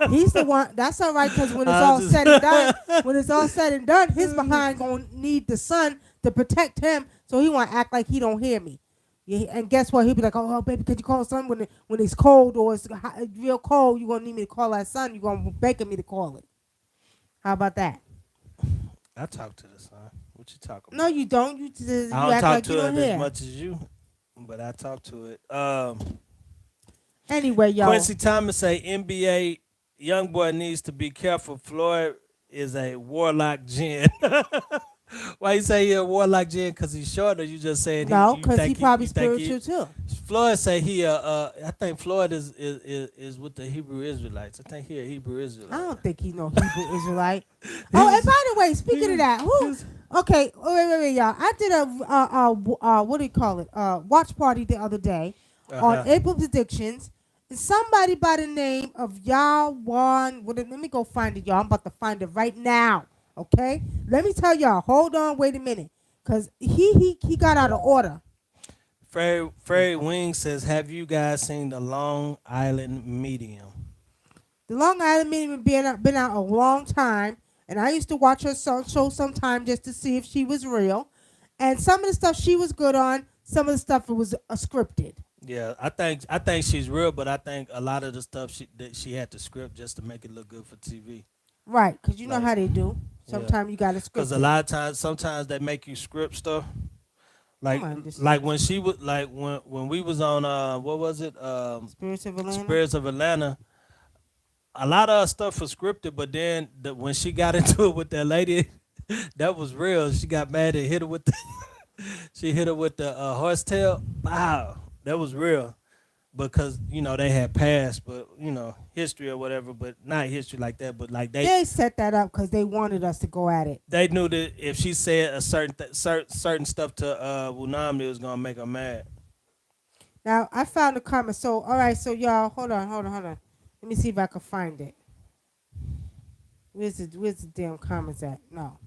He's the one. That's all right, because when it's I all just- said and done, when it's all said and done, his behind gonna need the sun to protect him. So he want to act like he don't hear me. Yeah, and guess what? He'll be like, "Oh, baby, could you call sun when it's cold or it's real cold? You gonna need me to call that sun? You gonna begging me to call it? How about that? I talk to the sun. What you talking No, about? you don't. You just you I don't act talk like you to don't it as hear. much as you, but I talk to it. Anyway, y'all. Quincy Thomas say NBA young boy needs to be careful. Floyd is a warlock gin. Why you say he a warlock gin? Cause he's short, or you just saying No, you because he think probably you think spiritual too. Floyd say he I think Floyd is with the Hebrew Israelites. I think he a Hebrew Israelite. I don't think he know Hebrew Israelite. Oh, and by the way, speaking of that, who? Okay, wait, y'all. I did a what do you call it? Watch party the other day on April predictions. And somebody by the name of Yawan. Let me go find it, y'all. I'm about to find it right now. Okay, let me tell y'all. Hold on, wait a minute, cause he got out of order. Fred Wing says, "Have you guys seen the Long Island Medium?" The Long Island Medium been out a long time, and I used to watch her show sometime just to see if she was real. And some of the stuff she was good on, some of the stuff it was scripted. Yeah, I think she's real, but I think a lot of the stuff that she had to script just to make it look good for TV. Right, because you know Like, how they do. yeah. Sometimes you got to script Because a it. lot of times, sometimes they make you script stuff. Like Come on, this- like when she was like when we was on what was it Spirits of Atlanta. Spirits of Atlanta. A lot of her stuff was scripted, but then when she got into it with that lady, that was real. She got mad and hit her with the she hit her with the horsetail. Wow, that was real. Because they had passed, but history or whatever, but not history like that. But like They set that up because they wanted us to go at it. they knew that if she said a certain stuff to WUNAM, it was gonna make her mad. Now I found the comment. So all right, so y'all, hold on. Let me see if I can find it. Where's the damn comments at? No.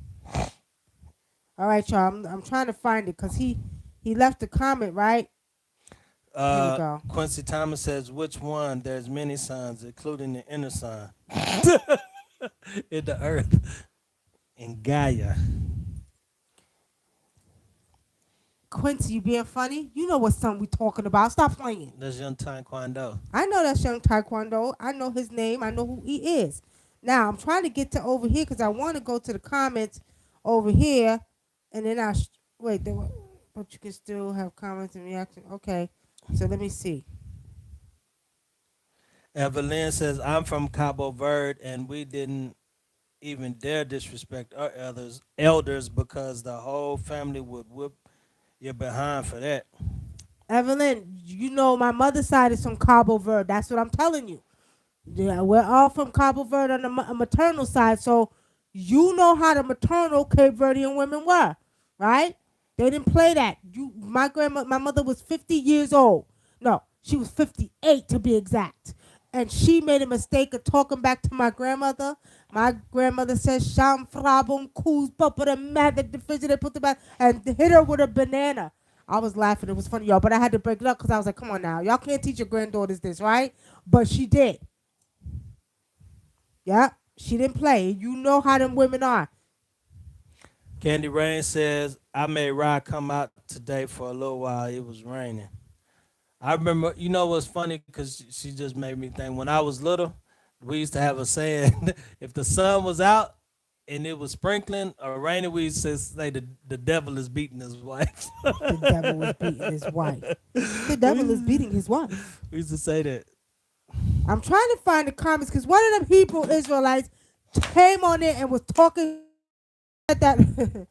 All right, y'all. I'm trying to find it because he left a comment, right? Here we go. Quincy Thomas says, "Which one? There's many suns, including the inner sun in the earth in Gaia." Quincy, you being funny? You know what son we talking about. Stop playing. That's Young Taekwondo. I know that's Young Taekwondo. I know his name. I know who he is. Now, I'm trying to get to over here because I want to go to the comments over here. And then wait, but you can still have comments and reactions. Okay, so let me see. Evelyn says, "I'm from Cabo Verde, and we didn't even dare disrespect our elders because the whole family would whip your behind for that." Evelyn, you know my mother's side is from Cabo Verde. That's what I'm telling you. Yeah, we're all from Cabo Verde on the maternal side, so you know how the maternal Cape Verdean women were, right? They didn't play that. My mother was 50 years old. No, she was 58 to be exact. And she made a mistake of talking back to my grandmother. My grandmother said, "Sham frabum kuz papa the mad the division they put the back," and hit her with a banana. I was laughing. It was funny, y'all, but I had to break it up because I was like, "Come on now, y'all can't teach your granddaughters this, right?" But she did. Yeah, she didn't play. You know how them women are. Candy Rain says, "I made Rod come out today for a little while. It was raining." I remember, what's funny? Because she just made me think. When I was little, we used to have a saying, if the sun was out and it was sprinkling or raining, we used to say the devil is beating his wife. The devil was beating his wife. The devil is beating his wife. We used to say that. I'm trying to find the comments because one of them Hebrew Israelites came on there and was talking that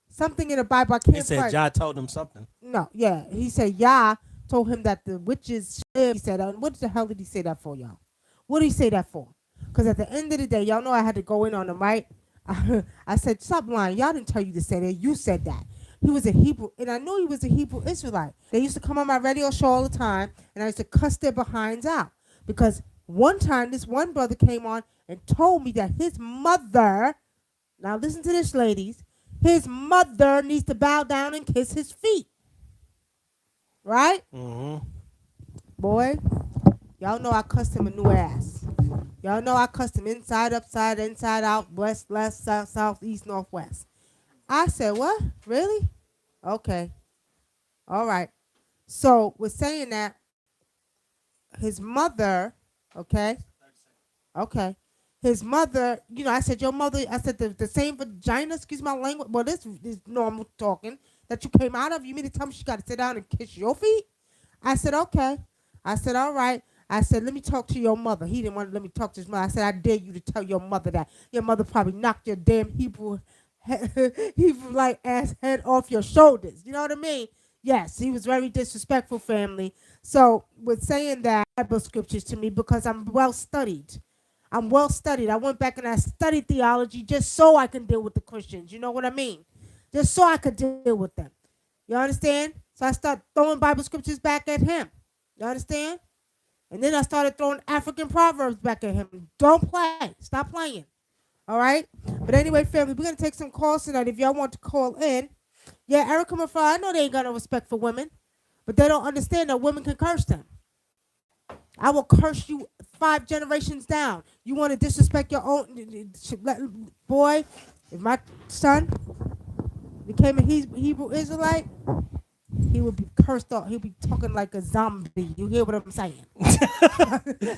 something in the Bible. I can't He said find. Jah told him something. No, yeah, he said Yah told him that the witches. He said, "What the hell did he say that for, y'all? What did he say that for?" Because at the end of the day, y'all know I had to go in on him, right? I said, "Stop lying. Y'all didn't tell you to say that. You said that." He was a Hebrew, and I knew he was a Hebrew Israelite. They used to come on my radio show all the time, and I used to cuss their behinds out because one time this one brother came on and told me that his mother, now listen to this, ladies, his mother needs to bow down and kiss his feet. Right? Mm-hmm. Boy, y'all know I cussed him a new ass. Y'all know I cussed him inside, upside, inside, out, west, left, south, south, east, northwest. I said, what? Really? Okay. All right. So, with saying that, his mother, okay? Okay. His mother, I said, your mother, I said, the same vagina, excuse my language, well, this is normal talking, that you came out of, you mean to tell me she got to sit down and kiss your feet? I said, okay. I said, all right. I said, let me talk to your mother. He didn't want to let me talk to his mother. I said, I dare you to tell your mother that. Your mother probably knocked your damn Hebrew like ass head off your shoulders. You know what I mean? Yes, he was very disrespectful, family. So with saying that, Bible scriptures to me because I'm well studied. I'm well studied. I went back and I studied theology just so I can deal with the Christians. You know what I mean? Just so I could deal with them. You understand? So I started throwing Bible scriptures back at him. You understand? And then I started throwing African proverbs back at him. Don't play. Stop playing. All right? But anyway, family, we're going to take some calls tonight if y'all want to call in. Yeah, Erica Mafra, I know they ain't got no respect for women, but they don't understand that women can curse them. I will curse you 5 generations down. You want to disrespect your own boy? If my son became a Hebrew Israelite, he would be cursed off. He'll be talking like a zombie. You hear what I'm saying?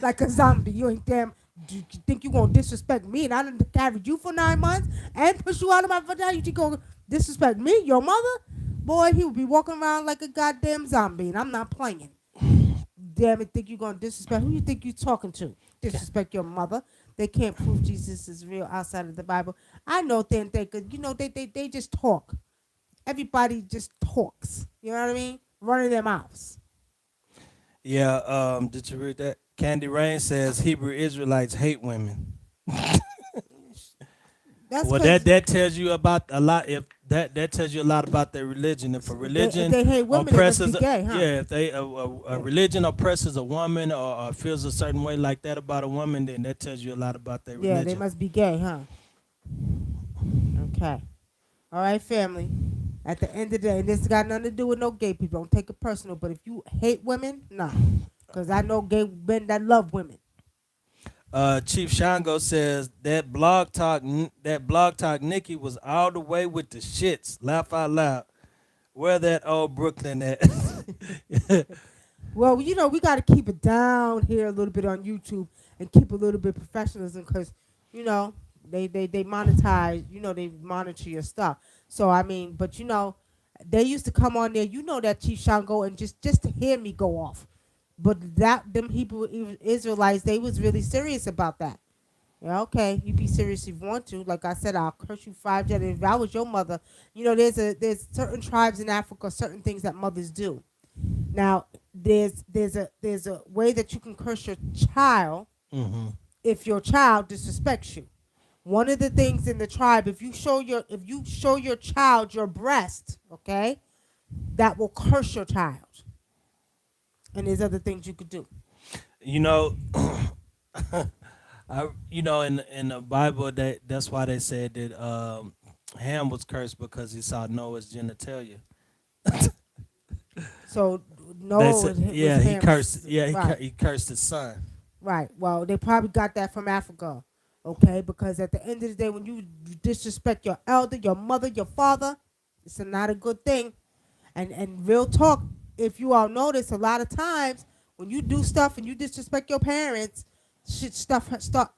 Like a zombie. You ain't damn. Do you think you gonna disrespect me? And I done carried you for 9 months and push you out of my vagina. You think gonna disrespect me, your mother? Boy, he would be walking around like a goddamn zombie, and I'm not playing. Damn it, think you gonna disrespect? Who you think you talking to? Disrespect your mother? They can't prove Jesus is real outside of the Bible. I know they could. They just talk. Everybody just talks. You know what I mean? Running their mouths. Yeah. Did you read that? Candy Rain says Hebrew Israelites hate women. That's Well, that tells you about a lot. If that tells you a lot about their religion. If a religion if they hate women, oppresses, they must be gay, huh? yeah, if they a religion oppresses a woman or feels a certain way like that about a woman, then that tells you a lot about their Yeah, religion. they must be gay, huh? Okay. All right, family. At the end of the day, and this got nothing to do with no gay people. Don't take it personal. But if you hate women, nah. Because I know gay men that love women. Chief Shango says that blog talk Nikki was all the way with the shits. Laugh out loud. Where that old Brooklyn at? Well, we got to keep it down here a little bit on YouTube and keep a little bit of professionalism because, they monetize, they monitor your stuff. So, I mean, but, they used to come on there, that Chief Shango, and just to hear me go off. But them Hebrew Israelites, they was really serious about that. Yeah, okay, you be serious if you want to. Like I said, I'll curse you 5 generations. If I was your mother, there's certain tribes in Africa, certain things that mothers do. Now, there's a way that you can curse your child if your child disrespects you. One of the things in the tribe, if you show your child your breast, okay, that will curse your child. And there's other things you could do. In the Bible that's why they said that Ham was cursed because he saw Noah's genitalia. So Noah he cursed. Yeah, right. he cursed his son. Right. Well, they probably got that from Africa, okay? Because at the end of the day, when you disrespect your elder, your mother, your father, it's not a good thing. And real talk, if you all notice, a lot of times when you do stuff and you disrespect your parents, stuff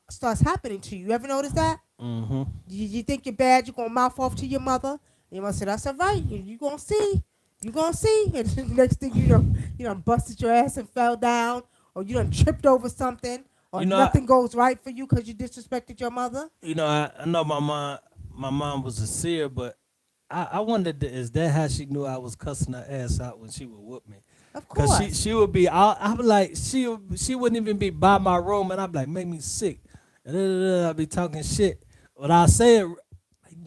starts happening to you. You ever notice that? Mm-hmm. You think you're bad, you're going to mouth off to your mother. You must say, that's all right. You're going to see. You're going to see. And the next thing you done busted your ass and fell down, or you done tripped over something, or nothing goes right for you because you disrespected your mother. I know my mom was a seer, but I wondered, is that how she knew I was cussing her ass out when she would whoop me? Of course. Because she would be, I'd be like, she wouldn't even be by my room, and I'd be like, make me sick. And I'd be talking shit. But I say it,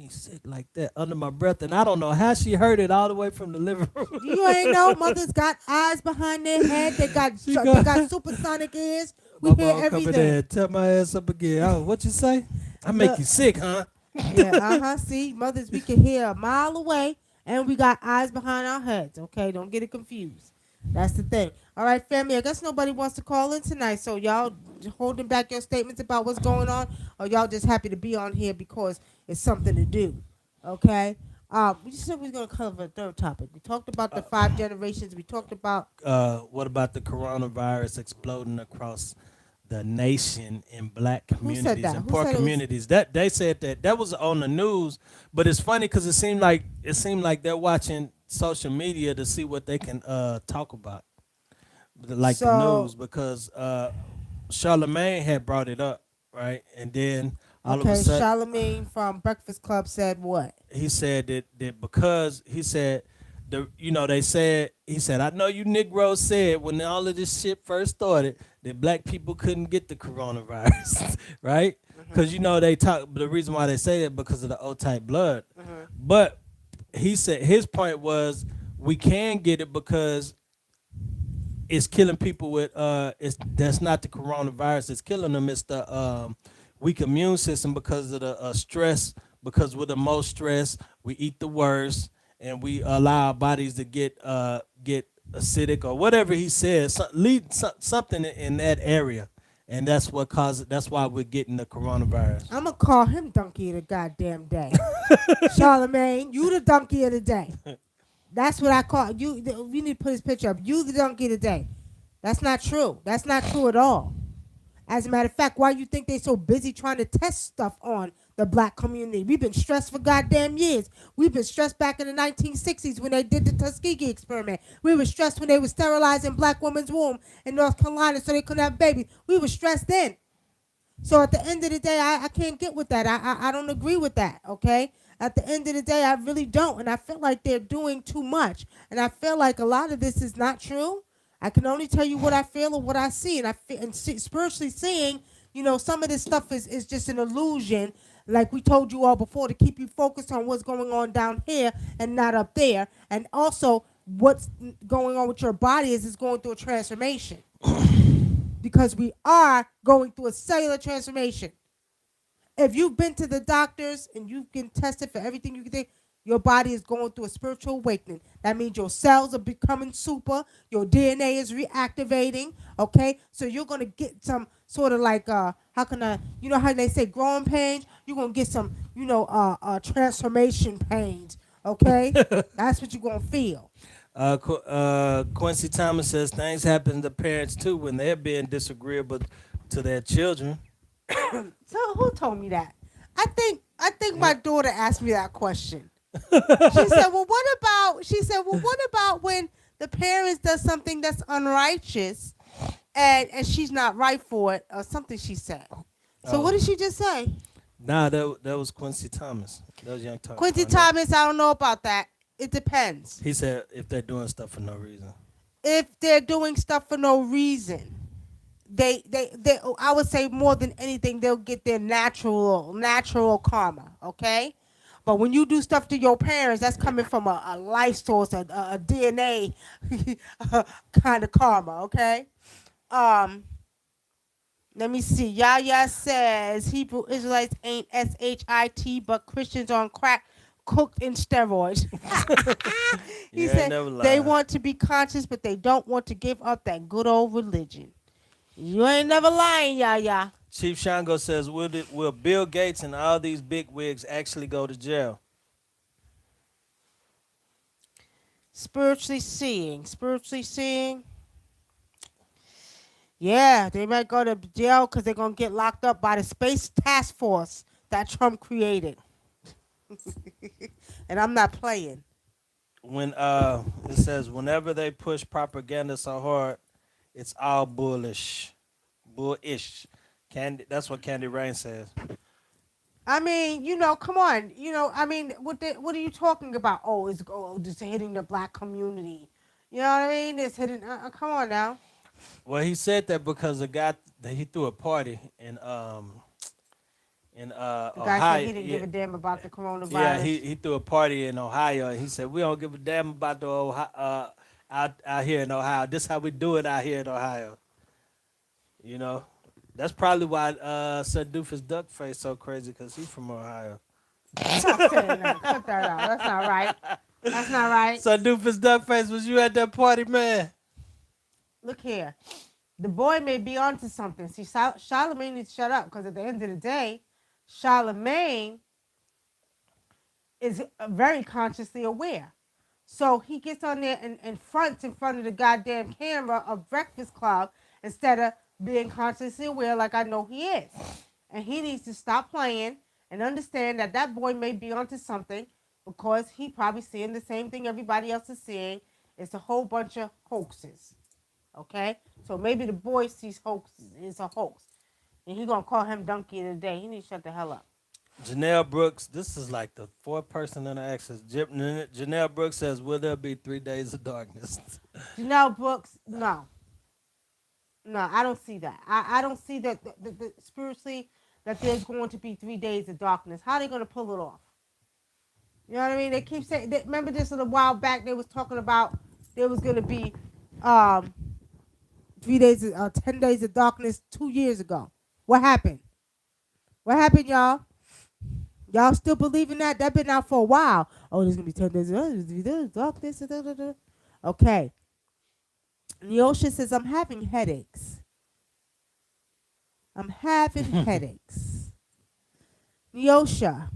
me sick like that under my breath, and I don't know how she heard it all the way from the living room. You ain't know mothers got eyes behind their head. She They got got supersonic ears. We my hear mom coming there everything. and tell my ass up again. Oh, what you say? I make Look, you sick, huh? yeah, See, mothers, we can hear a mile away, and we got eyes behind our heads. Okay, don't get it confused. That's the thing. All right, family. I guess nobody wants to call in tonight, so y'all holding back your statements about what's going on, or y'all just happy to be on here because it's something to do. Okay. We just said we was gonna cover a third topic. We talked about the five generations. We talked about What about the coronavirus exploding across the nation in black who said communities that? and Who poor said it was? communities? That they said that was on the news, but it's funny because it seemed like they're watching social media to see what they can talk about, like the So news, because Charlemagne had brought it up, right, and then all of a okay, sudden Charlemagne from Breakfast Club said what? he said that because he said they said he said I know you Negroes said when all of this shit first started that black people couldn't get the coronavirus, right? Mhm. Because they talk the reason why they say it because of the O type blood, Mhm. but he said his point was we can get it because it's killing people with it's that's not the coronavirus it's killing them, it's the weak immune system because of the stress, because with the most stress we eat the worst and we allow our bodies to get acidic or whatever he says, something in that area, and that's why we're getting the coronavirus. I'm gonna call him donkey of the goddamn day. Charlemagne, you the donkey of the day. That's what I call you. We need to put his picture up. You the donkey of the day. That's not true. That's not true at all. As a matter of fact, why you think they so busy trying to test stuff on the black community? We've been stressed for goddamn years. We've been stressed back in the 1960s when they did the Tuskegee experiment. We were stressed when they were sterilizing black women's womb in North Carolina so they couldn't have babies. We were stressed then. So at the end of the day, I can't get with that. I don't agree with that, okay? At the end of the day, I really don't. And I feel like they're doing too much. And I feel like a lot of this is not true. I can only tell you what I feel or what I see. And spiritually seeing, some of this stuff is just an illusion, like we told you all before, to keep you focused on what's going on down here and not up there. And also, what's going on with your body is going through a transformation, because we are going through a cellular transformation. If you've been to the doctors and you've been tested for everything you can think, your body is going through a spiritual awakening. That means your cells are becoming super, your DNA is reactivating, okay? So you're going to get some sort of like, how can I, how they say growing pains? You're going to get some, transformation pains, okay? That's what you're going to feel. Quincy Thomas says things happen to parents too when they're being disagreeable to their children. So who told me that? I think my daughter asked me that question. She said, "Well, what about?" She said, "Well, what about when the parents does something that's unrighteous, and she's not right for it, or something?" She said. So what Oh, did she just say? nah, that was Quincy Thomas. That was Young Quincy Cornell. Thomas, I don't know about that. It depends. He said if they're doing stuff for no reason. If they're doing stuff for no reason, they I would say more than anything they'll get their natural karma, okay? But when you do stuff to your parents, that's coming from a life source, a DNA kind of karma, okay? um Let me see. Yaya says Hebrew Israelites ain't shit, but Christians on crack cooked in steroids. He You ain't said never they lying. want to be conscious, but they don't want to give up that good old religion. You ain't never lying, Yaya. Chief Shango says, will Bill Gates and all these big wigs actually go to jail? Spiritually seeing. Yeah, they might go to jail because they're gonna get locked up by the space task force that Trump created. And I'm not playing. When it says whenever they push propaganda so hard, it's all bullish. Candy, that's what Candy Rain says. I mean, come on. I mean, what are you talking about? Oh, it's hitting the black community. You know what I mean? It's hitting. Come on now. Well, he said that because the guy that he threw a party in The guy said he Ohio. didn't Yeah, give a damn about the yeah. coronavirus. He threw a party in Ohio. And he said we don't give a damn about the out here in Ohio. This how we do it out here in Ohio. You know, that's probably why Sir Doofus Duckface so crazy because he's from Ohio. Stop saying that. Cut that out. That's not right. That's not right. Sir Doofus Duckface, was you at that party, man? Look here. The boy may be onto something. See, Charlemagne needs to shut up because at the end of the day, Charlemagne is very consciously aware. So he gets on there and fronts in front of the goddamn camera of Breakfast Club instead of being consciously aware like I know he is. And he needs to stop playing and understand that that boy may be onto something because he probably seeing the same thing everybody else is seeing. It's a whole bunch of hoaxes. Okay? So maybe the boy sees hoaxes. It's a hoax. And he gonna call him donkey today. He needs to shut the hell up. Janelle Brooks, this is like the fourth person in the access. Janelle Brooks says, will there be 3 days of darkness? Janelle Brooks, no. No, I don't see that. I don't see that spiritually that there's going to be 3 days of darkness. How are they going to pull it off? You know what I mean? They keep saying. Remember this a while back? They was talking about there was going to be um, 3 days, 10 days of darkness 2 years ago. What happened? What happened, y'all? Y'all still believing that? That been out for a while. Oh, there's gonna be 10 days of darkness. Da, da, da. Okay. Neosha says I'm having headaches. I'm having headaches. Neosha,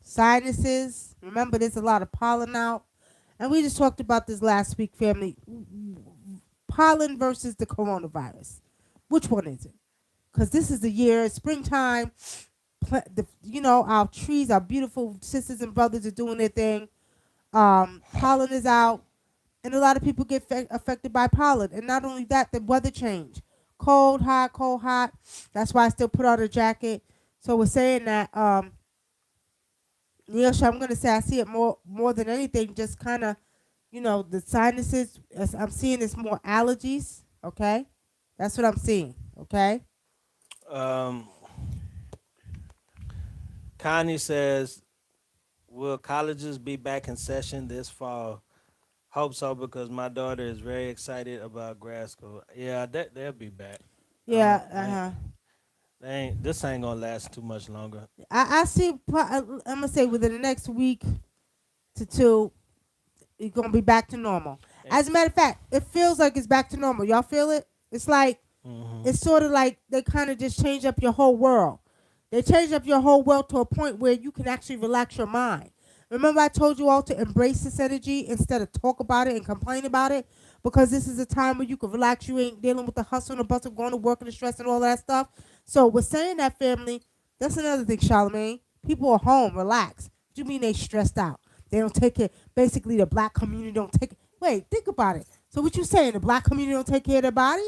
sinuses. Remember, there's a lot of pollen out. And we just talked about this last week, family. Pollen versus the coronavirus. Which one is it? Because this is the year, springtime. Our trees, our beautiful sisters and brothers are doing their thing. Pollen is out. And a lot of people get affected by pollen. And not only that, the weather change. Cold, hot, cold, hot. That's why I still put on a jacket. So we're saying that, Neosha, I'm going to say I see it more than anything, just kind of, the sinuses. I'm seeing it's more allergies, okay? That's what I'm seeing, okay? um, Connie says, will colleges be back in session this fall? Hope so because my daughter is very excited about grad school. Yeah, they'll be back. Yeah, This ain't gonna last too much longer. I see, I'm going to say within the next week to two, it's going to be back to normal. As a matter of fact, it feels like it's back to normal. Y'all feel it? It's like, it's sort of like they kind of just change up your whole world. They change up your whole world to a point where you can actually relax your mind. Remember I told you all to embrace this energy instead of talk about it and complain about it? Because this is a time where you can relax. You ain't dealing with the hustle and the bustle, going to work and the stress and all that stuff. So we're saying that, family. That's another thing, Charlemagne. People are home, relax. What do you mean they stressed out? They don't take it. Basically, the black community don't take it. Wait, think about it. So what you saying? The black community don't take care of their body?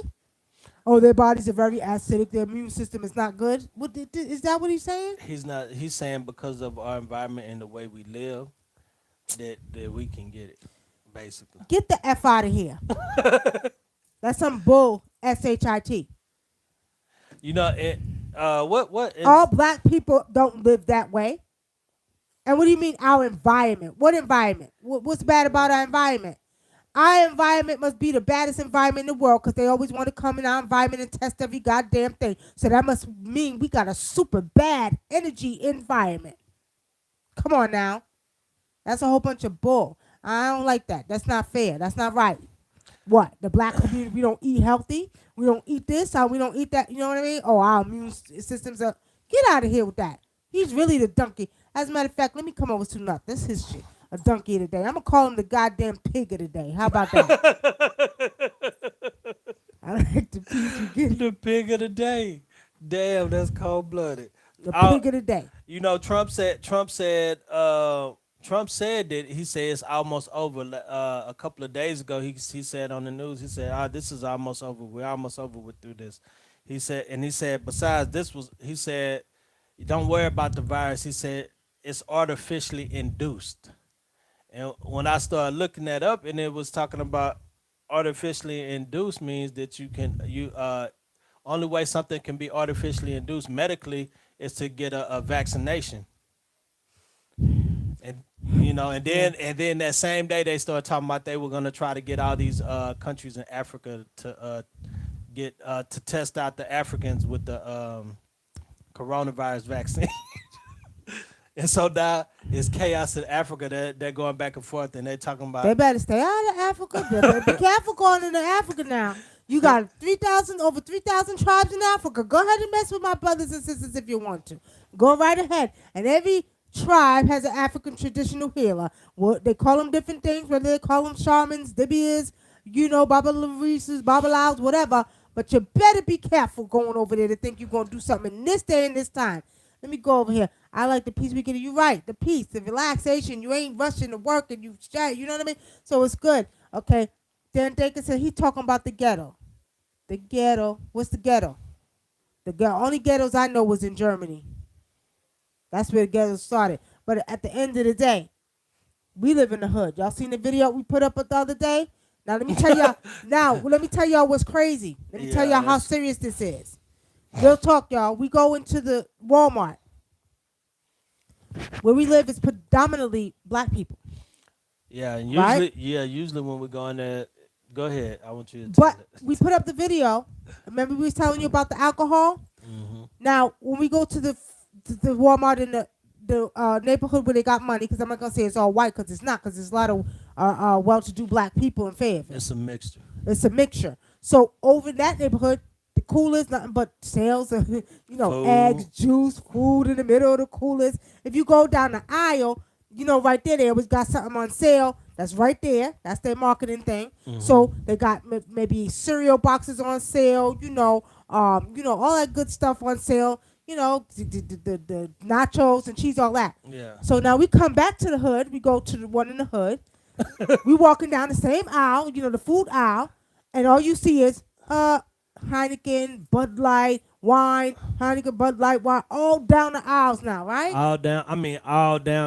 Oh, their bodies are very acidic. Their immune system is not good. Is that what he's saying? He's not. He's saying because of our environment and the way we live, that we can get it, basically. Get the F out of here. That's some bull. SHIT. It. What? All black people don't live that way. And what do you mean our environment? What environment? What's bad about our environment? Our environment must be the baddest environment in the world because they always want to come in our environment and test every goddamn thing. So that must mean we got a super bad energy environment. Come on now. That's a whole bunch of bull. I don't like that. That's not fair. That's not right. What? The black community, we don't eat healthy? We don't eat this? Or we don't eat that? You know what I mean? Oh, our immune systems are... Get out of here with that. He's really the donkey. As a matter of fact, let me come over to nothing. This is his shit. A donkey of the day. I'm going to call him the goddamn pig of the day. How about that? I like the piece you get. The pig of the day. Damn, that's cold blooded. The pig of the day. Trump said that he said it's almost over. A couple of days ago, he said on the news, he said, this is almost over. We're almost over with through this. He said, besides he said, don't worry about the virus. He said, it's artificially induced. And when I started looking that up, and it was talking about artificially induced means that only way something can be artificially induced medically is to get a vaccination. And and then that same day they started talking about they were gonna try to get all these countries in Africa to get to test out the Africans with the coronavirus vaccine. And so now it's chaos in Africa. They're going back and forth, and they're talking They about better stay out of Africa. They better be careful going into Africa now. You got 3,000, over 3,000 tribes in Africa. Go ahead and mess with my brothers and sisters if you want to. Go right ahead. And every tribe has an African traditional healer. Well, they call them different things, whether they call them shamans, dibias, Baba Larisas, Baba Laos, whatever. But you better be careful going over there to think you're going to do something in this day and this time. Let me go over here. I like the peace we get. You're right. The peace, the relaxation. You ain't rushing to work and you know what I mean? So it's good. Okay. Dan Daker said he talking about the ghetto. The ghetto. What's the ghetto? Only ghettos I know was in Germany. That's where the ghetto started. But at the end of the day, we live in the hood. Y'all seen the video we put up the other day? Now let me tell y'all. Let me tell y'all what's crazy. Let me tell y'all how serious this is. Real talk, y'all. We go into the Walmart. Where we live is predominantly black people. yeah, and Right? usually when we go in there, go ahead. I want you to But tell it. we put up the video. Remember we was telling you about the alcohol? Hmm. Now, when we go to the Walmart in the neighborhood where they got money, because I'm not going to say it's all white, because it's not, because there's a lot of well-to-do black people in Fayetteville. It's a mixture. It's a mixture. So over in that neighborhood, the coolers, nothing but sales of, Food. eggs, juice, food in the middle of the coolers. If you go down the aisle, right there, they always got something on sale. That's right there. That's their marketing thing. Mhm. So they got maybe cereal boxes on sale, all that good stuff on sale, the nachos and cheese, all that. Yeah. So now we come back to the hood. We go to the one in the hood. We walking down the same aisle, the food aisle, and all you see is Heineken, Bud Light, wine, Heineken, Bud Light, wine, all down the aisles now, right? All down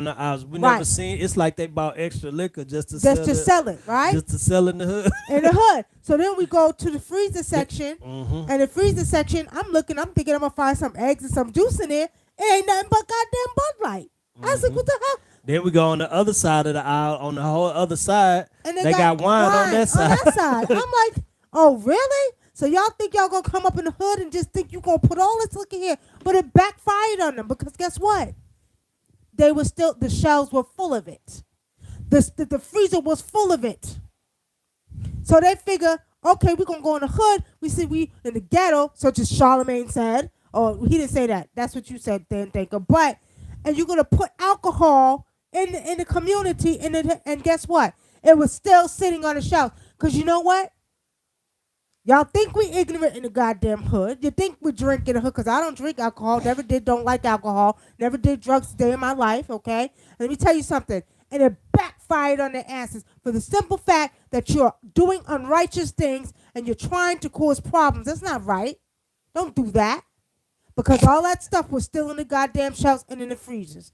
the aisles. We Right. never seen. It's like they bought extra liquor just to Just to sell it, right? just to sell in the hood. In the hood. So then we go to the freezer section, Hmm. and the freezer section, I'm thinking I'm gonna find some eggs and some juice in there. It ain't nothing but goddamn Bud Light. I was like, what the hell? Then we go on the other side of the aisle. On the whole other side, And they got wine on that side. I'm like, oh really? So y'all think y'all gonna come up in the hood and just think you gonna put all this liquor here, but it backfired on them because guess what? The shelves were full of it. The freezer was full of it. So they figure, okay, we're gonna go in the hood. We in the ghetto, such as Charlemagne said. Or he didn't say that. That's what you said, Dan Thinker. And you're gonna put alcohol in the community, and guess what? It was still sitting on the shelf. Cause you know what? Y'all think we ignorant in the goddamn hood. You think we drink in the hood, because I don't drink alcohol. Never did, don't like alcohol. Never did drugs a day in my life, okay? Let me tell you something. And it backfired on their asses for the simple fact that you're doing unrighteous things and you're trying to cause problems. That's not right. Don't do that. Because all that stuff was still in the goddamn shelves and in the freezers.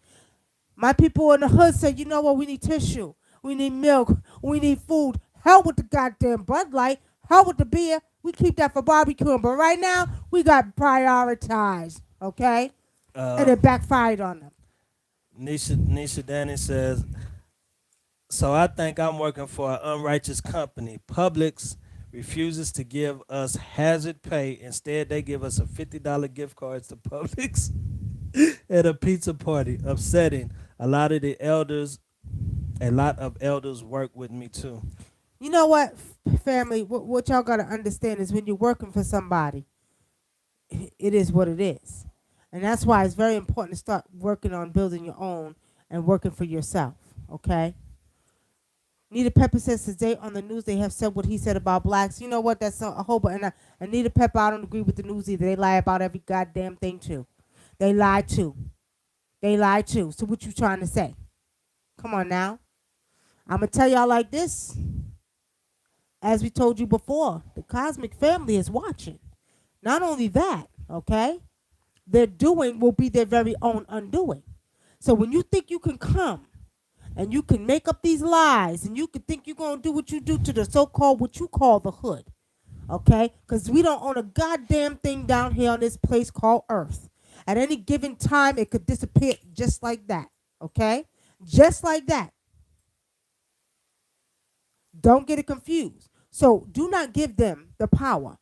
My people in the hood said, you know what, we need tissue. We need milk. We need food. Hell with the goddamn Bud Light. Hell with the beer. We keep that for barbecuing. But right now, we got prioritized. Okay? And it backfired on them. Nisha Danny says, so I think I'm working for an unrighteous company. Publix refuses to give us hazard pay. Instead, they give us a $50 gift cards to Publix at a pizza party. Upsetting. A lot of elders work with me too. You know what, family? What y'all got to understand is when you're working for somebody, it is what it is. And that's why it's very important to start working on building your own and working for yourself, okay? Nita Pepper says today on the news they have said what he said about blacks. You know what? That's a whole bunch. And Nita Pepper, I don't agree with the news either. They lie about every goddamn thing too. They lie too. They lie too. So what you trying to say? Come on now. I'm going to tell y'all like this. As we told you before, the cosmic family is watching. Not only that, okay? Their doing will be their very own undoing. So when you think you can come and you can make up these lies and you can think you're going to do what you do to the so-called what you call the hood, okay? Because we don't own a goddamn thing down here on this place called Earth. At any given time, it could disappear just like that. Okay? Just like that. Don't get it confused. So do not give them the power.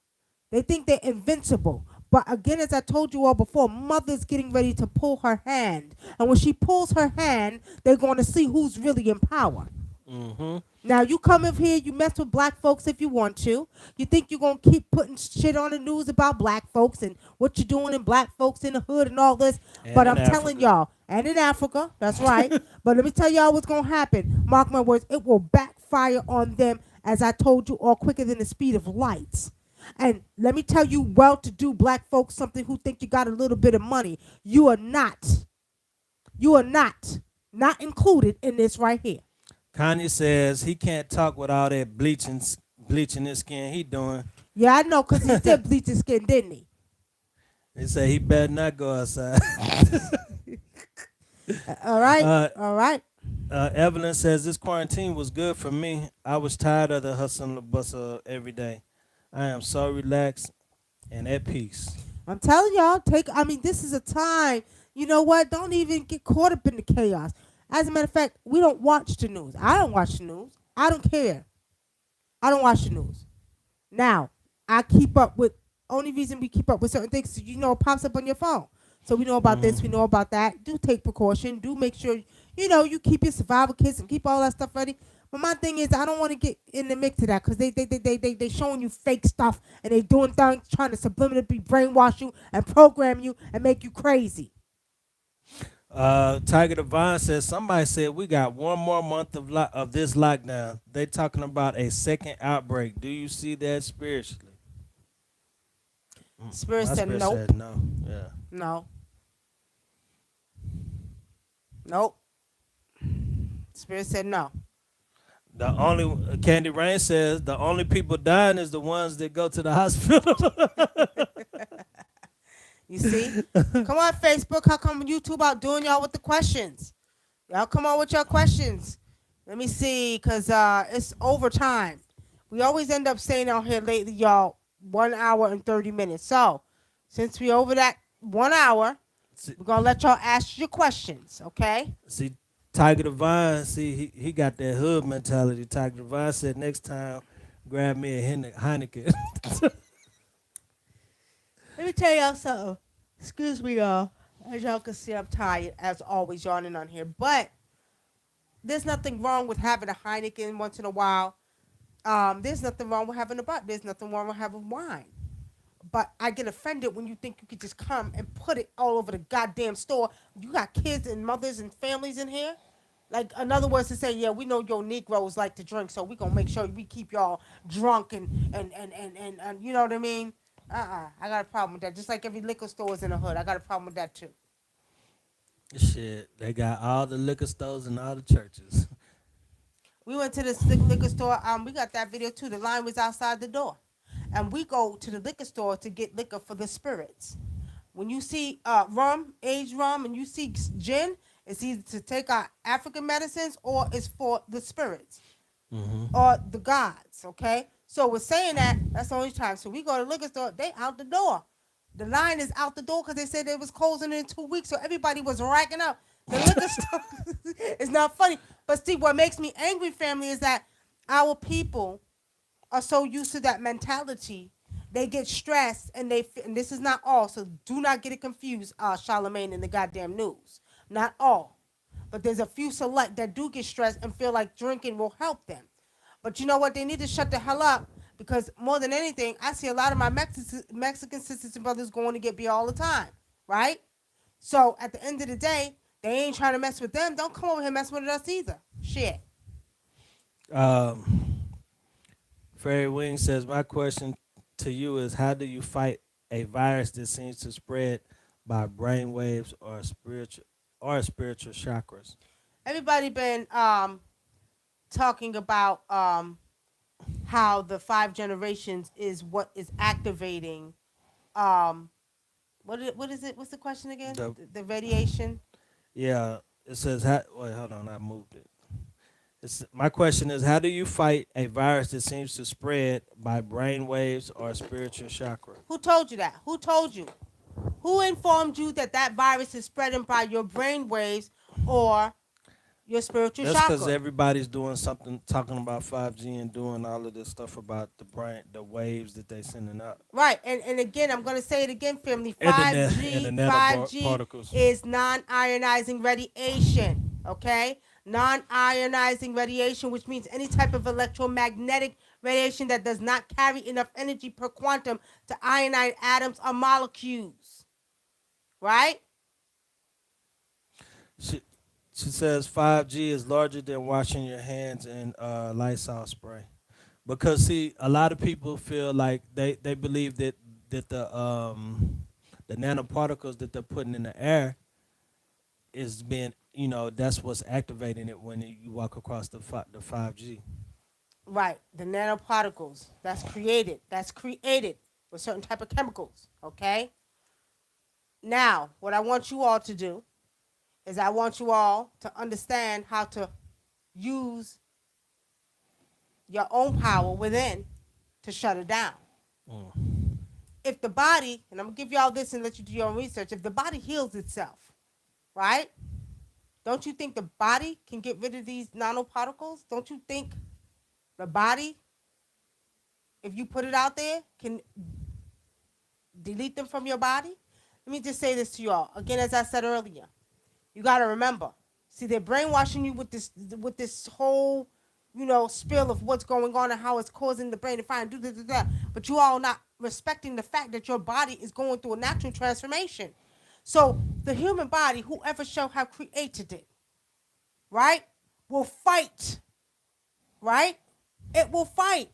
They think they're invincible. But again, as I told you all before, mother's getting ready to pull her hand. And when she pulls her hand, they're going to see who's really in power. Mm-hmm. Now, you come up here, you mess with black folks if you want to. You think you're going to keep putting shit on the news about black folks and what you're doing in black folks in the hood and all this. And But in I'm telling Africa. y'all, and in Africa, that's right. But let me tell y'all what's going to happen. Mark my words, it will backfire on them, as I told you, all quicker than the speed of light. And let me tell you, well-to-do black folks, something who think you got a little bit of money. You are not. You are not included in this right here. Kanye says he can't talk with all that bleaching his skin he doing. Yeah, I know, because he did bleach his skin, didn't he? They say he better not go outside. All right. uh, All right. Evelyn says this quarantine was good for me. I was tired of the hustle and the bustle every day. I am so relaxed and at peace. I'm telling y'all, this is a time, you know what? Don't even get caught up in the chaos. As a matter of fact, we don't watch the news. I don't watch the news. I don't care. I don't watch the news. Now, I keep up with, only reason we keep up with certain things is, it pops up on your phone. So we know about this, we know about that. Do take precaution. Do make sure, you keep your survival kits and keep all that stuff ready. But my thing is, I don't want to get in the mix of that because they showing you fake stuff and they doing things trying to subliminally brainwash you and program you and make you crazy. Tiger Devine says somebody said we got one more month of this lockdown. They talking about a second outbreak. Do you see that spiritually? Spirit My said spirit nope. said no. Yeah. No. Nope. Spirit said no. The only Candy Rain says the only people dying is the ones that go to the hospital. You see? Come on, Facebook. How come YouTube outdoing y'all with the questions? Y'all come on with your questions. Let me see, because it's overtime. We always end up saying out here lately, y'all, 1 hour and 30 minutes. So, since we over that 1 hour, we're going to let y'all ask your questions, okay? See, Tiger Devine, he got that hood mentality. Tiger Devine said next time, grab me a Heineken. Let me tell y'all something. Excuse me, y'all. As y'all can see, I'm tired, as always, yawning on here. But there's nothing wrong with having a Heineken once in a while. There's nothing wrong with having a butt. There's nothing wrong with having wine. But I get offended when you think you could just come and put it all over the goddamn store. You got kids and mothers and families in here. Like, in other words, to say, yeah, we know your Negroes like to drink, so we going to make sure we keep y'all drunk and you know what I mean? I got a problem with that. Just like every liquor store is in the hood. I got a problem with that, too. Shit, they got all the liquor stores and all the churches. We went to this liquor store. We got that video, too. The line was outside the door. And we go to the liquor store to get liquor for the spirits. When you see rum, aged rum, and you see gin, it's either to take our African medicines or it's for the spirits or the gods, okay? So we're saying that's the only time. So we go to the liquor store, they out the door. The line is out the door because they said they was closing in 2 weeks, so everybody was racking up. The liquor store is not funny. But see, what makes me angry, family, is that our people are so used to that mentality, they get stressed and and this is not all, so do not get it confused, Charlemagne and the goddamn news. Not all. But there's a few select that do get stressed and feel like drinking will help them. But you know what? They need to shut the hell up because more than anything, I see a lot of my Mexican sisters and brothers going to get beer all the time, right? So at the end of the day, they ain't trying to mess with them. Don't come over here messing with us either. Shit. Fairy Wing says, my question to you is how do you fight a virus that seems to spread by brain waves or spiritual chakras? Everybody been talking about how the 5 generations is what is activating what is it? What's the question again? The radiation. Yeah, it says wait, hold on, I moved it. My question is how do you fight a virus that seems to spread by brain waves or spiritual chakra? Who told you that? Who told you? Who informed you that that virus is spreading by your brain waves or your spiritual That's because chakra? everybody's doing something, talking about 5G and doing all of this stuff about the brain, the waves that they sending out, Right. And again, I'm going to say it again, family. and the 5G, 5G nanoparticles. is non-ionizing radiation, okay? Non-ionizing radiation, which means any type of electromagnetic radiation that does not carry enough energy per quantum to ionize atoms or molecules, right? She, she says 5G is larger than washing your hands in Lysol spray. Because see, a lot of people feel like they believe that the nanoparticles that they're putting in the air is being, that's what's activating it when you walk across the 5G. Right. The nanoparticles that's created with certain type of chemicals, okay? Now, what I want you all to do is I want you all to understand how to use your own power within to shut it down. Mm. If the body, and I'm gonna give you all this and let you do your own research, if the body heals itself, right? Don't you think the body can get rid of these nanoparticles? Don't you think the body, if you put it out there, can delete them from your body? Let me just say this to you all. Again, as I said earlier, you got to remember. See, they're brainwashing you with this whole, spill of what's going on and how it's causing the brain to find do this, that. But you all not respecting the fact that your body is going through a natural transformation. So the human body, whoever shall have created it, right, will fight, right? It will fight.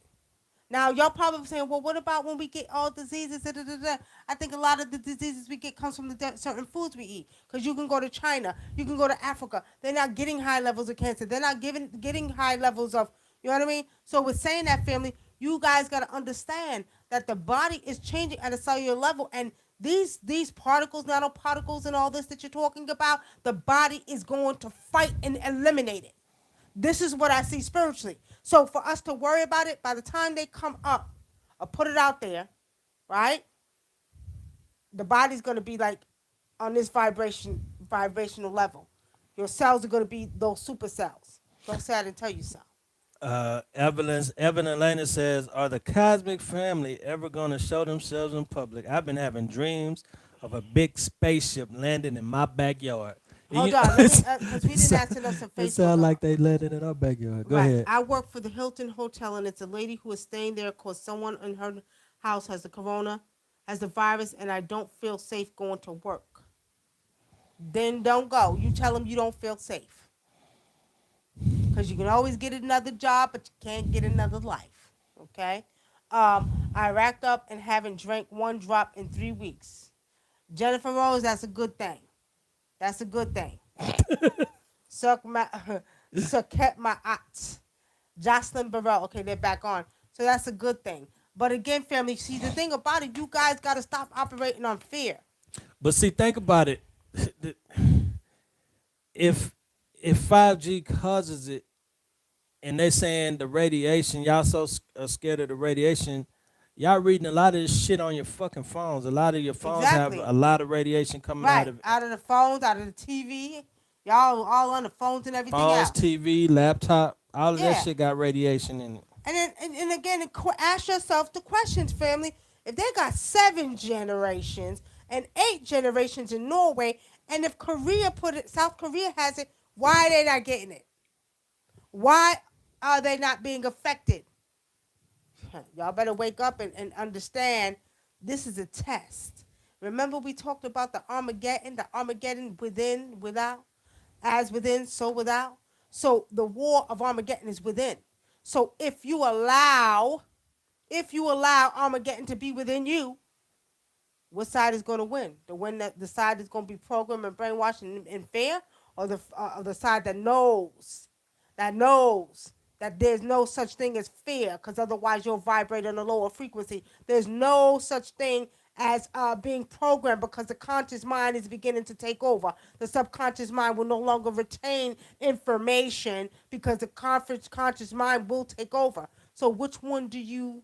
Now, y'all probably saying, well, what about when we get all diseases? Da, da, da, da? I think a lot of the diseases we get comes from the certain foods we eat. Because you can go to China, you can go to Africa. They're not getting high levels of cancer. They're not getting high levels of, you know what I mean? So with saying that, family, you guys got to understand that the body is changing at a cellular level. And these particles, nanoparticles, and all this that you're talking about, the body is going to fight and eliminate it. This is what I see spiritually. So for us to worry about it, by the time they come up or put it out there, right? The body's gonna be like on this vibrational level. Your cells are gonna be those super cells. Don't say I didn't tell you so. Evan Elena says, "Are the cosmic family ever going to show themselves in public? I've been having dreams of a big spaceship landing in my backyard." And Hold on, let me, because we didn't answer this on it Facebook. sounds like they landed in our backyard. Go Right. ahead. I work for the Hilton Hotel, and it's a lady who is staying there because someone in her house has the corona, has the virus, and I don't feel safe going to work. Then don't go. You tell them you don't feel safe. Because you can always get another job, but you can't get another life. Okay? I racked up and haven't drank one drop in 3 weeks. Jennifer Rose, that's a good thing. That's a good thing. Suck my, kept my aunt. Jocelyn Burrell. Okay, they're back on. So that's a good thing. But again, family, see, the thing about it, you guys got to stop operating on fear. But see, think about it. If 5G causes it, and they saying the radiation, y'all so scared of the radiation, y'all reading a lot of this shit on your fucking phones. A lot of your phones have Exactly. a lot of radiation coming out Right. of Out of the phones, out of the TV. Y'all all on the phones and everything phones, else. TV, laptop. All of that Yeah. shit got radiation in it. And then, and again, ask yourself the questions, family. If they got 7 generations and 8 generations in Norway, and if Korea put it, South Korea has it, why are they not getting it? Why are they not being affected? Y'all better wake up and understand this is a test. Remember we talked about the Armageddon within, without, as within, so without. So the war of Armageddon is within. So if you allow Armageddon to be within you, what side is going to win? The side that's going to be programmed and brainwashed and fair, or the side that knows that there's no such thing as fear, because otherwise you'll vibrate on a lower frequency. There's no such thing as being programmed, because the conscious mind is beginning to take over. The subconscious mind will no longer retain information because the conscious mind will take over. So which one do you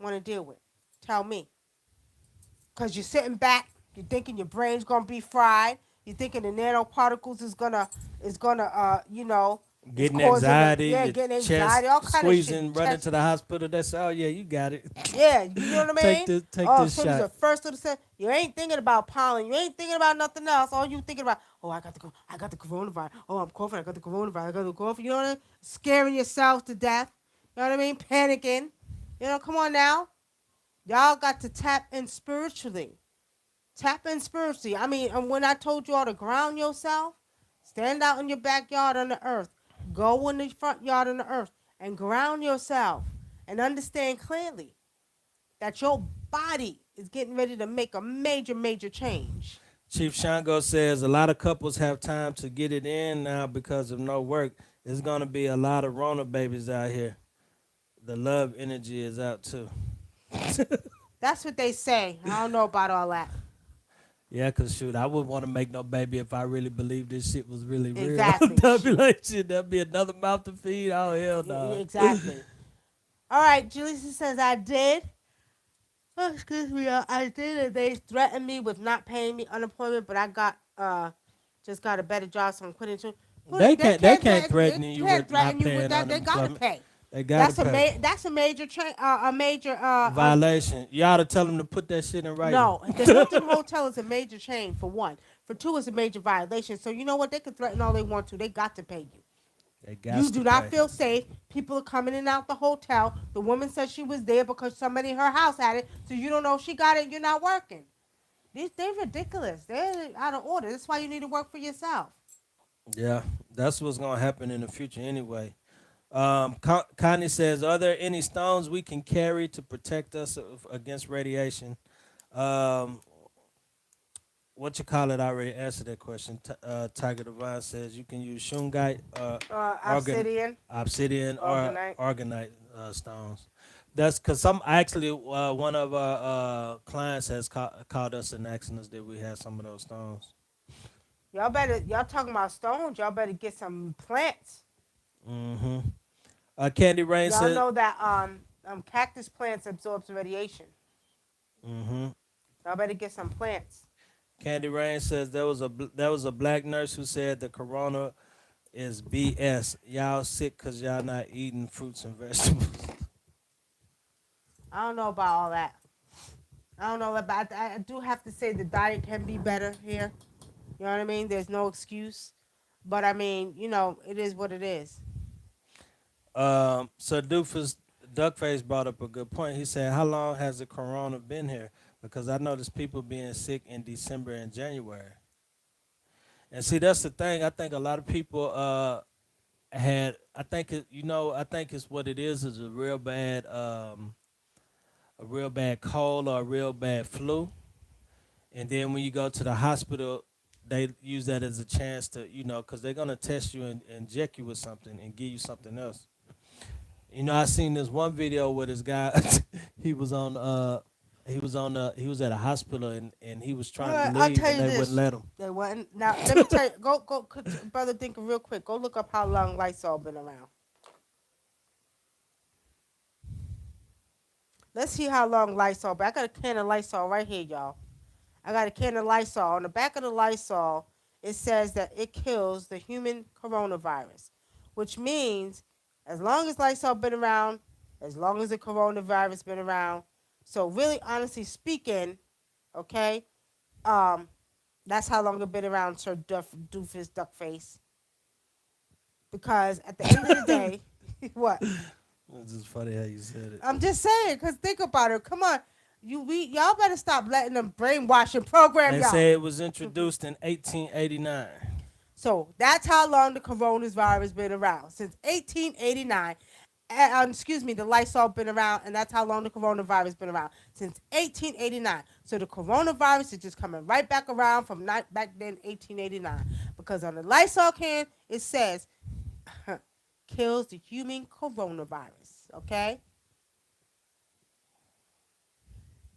want to deal with? Tell me. because you're sitting back, you're thinking your brain's gonna be fried, you're thinking the nanoparticles is gonna is Getting causing anxiety, your getting chest anxiety, all kind of shit, squeezing, running chest. to the hospital. That's oh yeah, you got it. Yeah, you know what I take mean? this, take Oh, as this soon as shot. the first of the set, you ain't thinking about pollen. You ain't thinking about nothing else. All you thinking about, oh, I got the coronavirus. Oh, I'm coughing. I got the coronavirus. I got the cough. You know what I mean? Scaring yourself to death. You know what I mean? Panicking. Come on now. Y'all got to tap in spiritually. Tap in spiritually. I mean, and when I told you all to ground yourself, stand out in your backyard on the earth. Go in the front yard on the earth and ground yourself and understand clearly that your body is getting ready to make a major, major change. Chief Shango says a lot of couples have time to get it in now because of no work. There's gonna be a lot of Rona babies out here. The love energy is out too. That's what they say. I don't know about all that. Yeah, cause shoot, I wouldn't want to make no baby if I really believed this shit was really real. Exactly. That'd be like shit. That'd be another mouth to feed. Oh hell no. Exactly. All right, Julissa says I did. Oh, excuse me, I did, and they threatened me with not paying me unemployment, but I got just got a better job, so I'm quitting too. They can't threaten They you can't with not threaten you with paying that. They gotta unemployment. pay. They gotta pay. That's a major a major Violation. You ought to tell them to put that shit in writing. no. The Hilton Hotel is a major chain for one. For two, it's a major violation. So you know what? They can threaten all they want to. They got to pay you. They You got do to not pay. feel safe. People are coming in and out the hotel. The woman said she was there because somebody in her house had it. So you don't know if she got it. You're not working. They're ridiculous. They're out of order. That's why you need to work for yourself. Yeah, that's what's gonna happen in the future anyway. Connie says, "Are there any stones we can carry to protect us against radiation?" Um, what you call it? I already answered that question. Tiger Divine says you can use shungite, Obsidian, obsidian, or organite. organite stones. That's because some actually one of our clients has called us and asking us that we had some of those stones. Y'all talking about stones. Y'all better get some plants. Mm-hmm. Candy Rain Y'all said, know that cactus plants absorbs radiation. mm-hmm. Y'all better get some plants. Candy Rain says there was a black nurse who said the corona is BS. Y'all sick because y'all not eating fruits and vegetables. I don't know about all that. I don't know, but I do have to say the diet can be better here. You know what I mean? There's no excuse. But I mean, it is what it is. So Doofus Duckface brought up a good point. He said, "How long has the corona been here? Because I noticed people being sick in December and January." And see, that's the thing. I think a lot of people had. I think I think it's what it is a real bad cold or a real bad flu. And then when you go to the hospital, they use that as a chance to, because they're gonna test you and inject you with something and give you something else. I seen this one video where this guy, he was on, he was at a hospital and he was trying to I'll leave tell and you they wouldn't this. let him. They wasn't. Now, let me tell you. Go, brother, think real quick. Go look up how long Lysol been around. Let's see how long Lysol. But I got a can of Lysol right here, y'all. I got a can of Lysol. On the back of the Lysol, it says that it kills the human coronavirus, which means as long as Lysol been around, as long as the coronavirus been around. So really, honestly speaking, okay, um, that's how long it been around, Sir Doofus Duckface. Because at the end of the day, what? It's just funny how you said it. I'm just saying, cause think about it. Come on, y'all better stop letting them brainwashing program They y'all. say it was introduced in 1889. So that's how long the coronavirus been around, since 1889. Excuse me, the Lysol been around, and that's how long the coronavirus been around, since 1889. So the coronavirus is just coming right back around from not back then, 1889, because on the Lysol can it says kills the human coronavirus. Okay,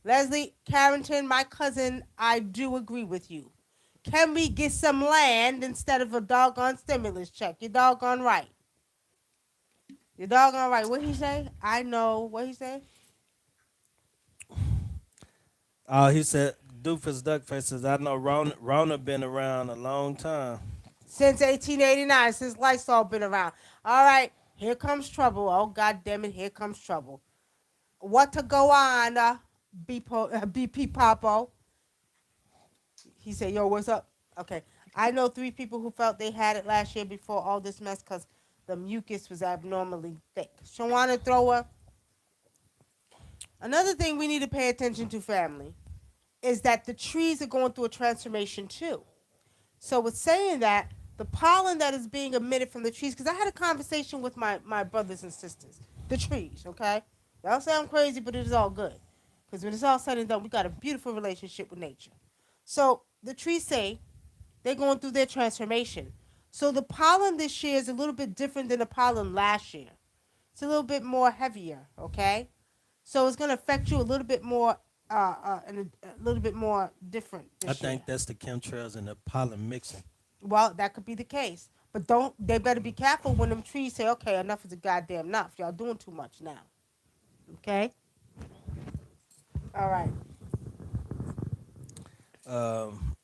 Leslie Carrington, my cousin, I do agree with you. Can we get some land instead of a doggone stimulus check? You're doggone right. You're doggone right. What he say? I know. What he say? Oh, he said, Doofus Duckface says, I know Rona been around a long time. Since 1889, since Lysol been around. All right, here comes trouble. Oh, God damn it, here comes trouble. What to go on, BP Popo? He said, yo, what's up? Okay. I know 3 people who felt they had it last year before all this mess because the mucus was abnormally thick. Shawana Thrower, another thing we need to pay attention to, family, is that the trees are going through a transformation too. So with saying that, the pollen that is being emitted from the trees, because I had a conversation with my brothers and sisters, the trees, okay? Y'all say I'm crazy, but it is all good. Because when it's all said and done, we got a beautiful relationship with nature. So the trees say they're going through their transformation. So the pollen this year is a little bit different than the pollen last year. It's a little bit more heavier, okay? So it's going to affect you a little bit more, and a little bit more different I this year. think that's the chemtrails and the pollen mixing. Well, that could be the case. But don't they better be careful when them trees say, okay, enough is a goddamn enough. Y'all doing too much now. Okay? All right. Um,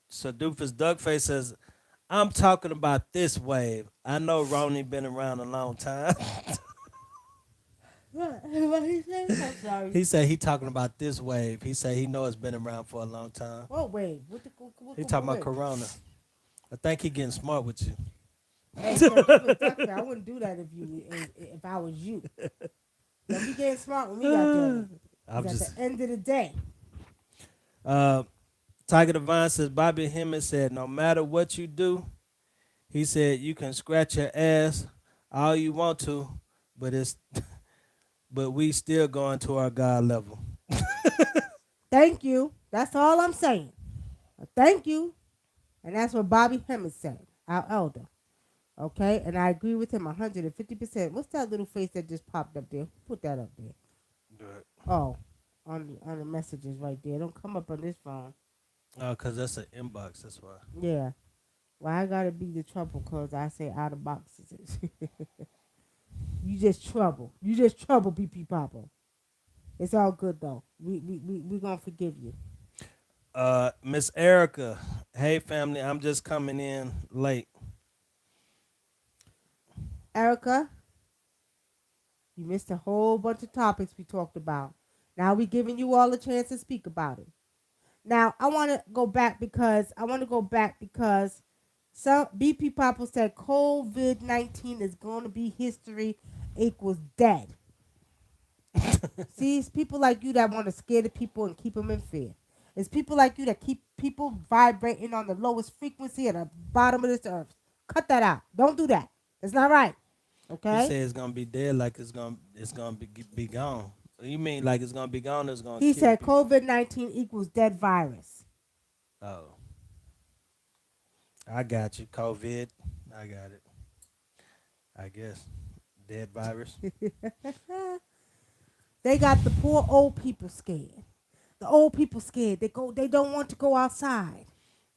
so Doofus Duckface says, I'm talking about this wave. I know Ronnie been around a long time. What he say? I'm sorry. He said he talking about this wave. He said he know it's been around for a long time. What wave? He talking about Wave? Corona. I think he getting smart with you. Hey, so you was duck I wouldn't do that if I was you. Don't be getting smart with me, goddamn it. I'm 'Cause at just the end of the day, uh Tiger Divine says Bobby Hemmett said no matter what you do, he said you can scratch your ass all you want to, but it's but we still going to our God level. thank you. That's all I'm saying. Thank you. And that's what Bobby Hemmett said, our elder. Okay, and I agree with him 150%. What's that little face that just popped up there? Put that up there. Oh, on the messages right there. Don't come up on this phone. Oh, cause that's an inbox. That's why. Yeah. Why I gotta be the trouble? Cause I say out of boxes. You just trouble. You just trouble, BP Papa. It's all good though. We gonna forgive you. Miss Erica, hey family, I'm just coming in late. Erica, you missed a whole bunch of topics we talked about. Now we giving you all a chance to speak about it. Now I want to go back because some BP Papa said COVID-19 is going to be history equals dead. See, it's people like you that want to scare the people and keep them in fear. It's people like you that keep people vibrating on the lowest frequency at the bottom of this earth. Cut that out. Don't do that. It's not right. He Okay? said it's gonna be dead, like it's gonna be gone. You mean like it's gonna be gone? It's gonna He kill said people. COVID-19 equals dead virus. Oh, I got you. COVID. I got it. I guess dead virus. They got the poor old people scared. The old people scared. They don't want to go outside.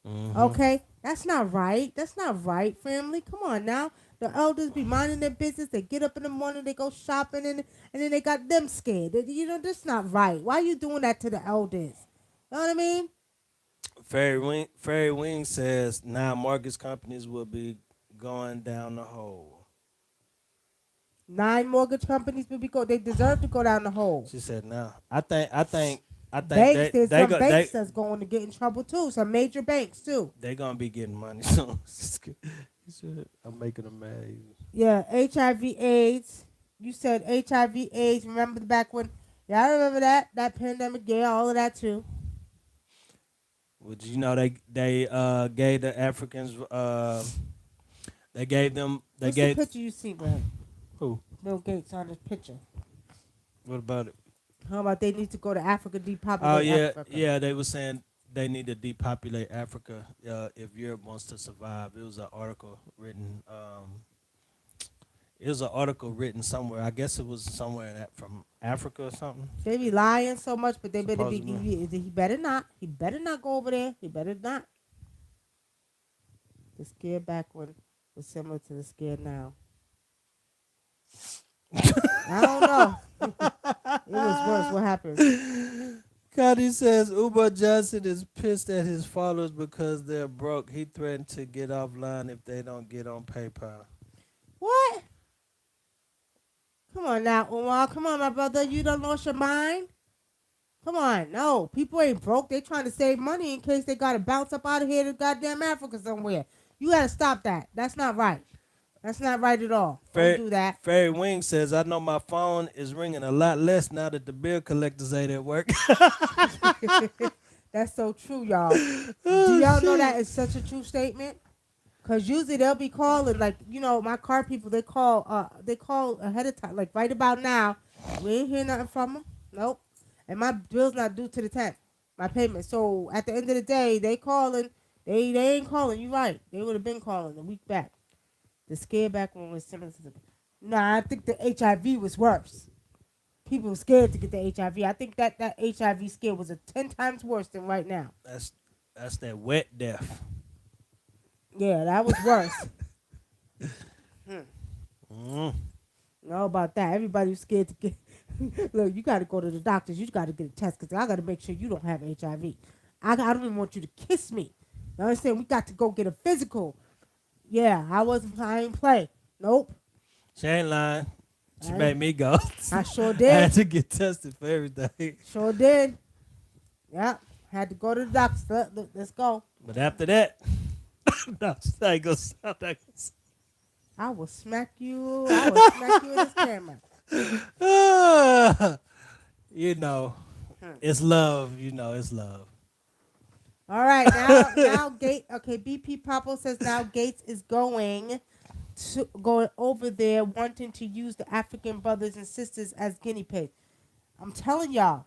Hmm. Okay? That's not right. That's not right, family. Come on now. The elders be minding their business. They get up in the morning, they go shopping, and then they got them scared. That's not right. Why are you doing that to the elders? You know what I mean? Fairy Wing says now mortgage companies will be going down the hole. 9 mortgage companies will be they deserve to go down the hole. She said now. I think Banks, they there's they some go they banks that's going to get in trouble too. Some major banks too. they gonna be getting money soon. He said, I'm making them mad. Yeah, HIV/AIDS. You said HIV/AIDS. Remember back when? Yeah, I remember that pandemic. Yeah, all of that too. Would you know they gave the Africans they gave them they What's the gave picture you see, man? who? Bill Gates on this picture. What about it? How about they need to go to Africa, Oh depopulate yeah, Africa? yeah. They were saying they need to depopulate Africa if Europe wants to survive. It was an article written. It was an article written somewhere. I guess it was somewhere from Africa or something. They be lying so much, but they better be. Supposedly. He better not. He better not go over there. He better not. The scared back one was similar to the scared now. I don't know. It was worse. What happened? Scotty says Uber Johnson is pissed at his followers because they're broke. He threatened to get offline if they don't get on PayPal. What? Come on now, Umar. Come on, my brother. You done lost your mind? Come on. No, people ain't broke. They trying to save money in case they got to bounce up out of here to goddamn Africa somewhere. You got to stop that. That's not right. That's not right at all. Don't do that. Fairy Wing says, I know my phone is ringing a lot less now that the bill collectors ain't at work. That's so true, y'all. Do y'all know that is such a true statement? Cause usually they'll be calling, like, my car people. They call ahead of time, like right about now. We ain't hear nothing from them. Nope. And my bill's not due to the 10th. My payment. So at the end of the day, they calling. They ain't calling. You right. They would have been calling a week back. The scare back when was similar to the. Nah, I think the HIV was worse. People were scared to get the HIV. I think that HIV scare was 10 times worse than right now. That's that wet death. Yeah, that was worse. Mm. Know about that. Everybody was scared to get. Look, you got to go to the doctors. You got to get a test because I got to make sure you don't have HIV. I don't even want you to kiss me. You understand? We got to go get a physical. Yeah, I ain't play. Nope. She ain't lying. She made me go. I sure I did. had to get tested for everything. Sure did. Yep. Had to go to the doctor. Let's go. But after that, no, I ain't gonna sound like this. I will smack you. I will smack you in this camera. It's love. It's love. All right, now Gates. Okay, BP Papo says now Gates is going over there, wanting to use the African brothers and sisters as guinea pigs. I'm telling y'all,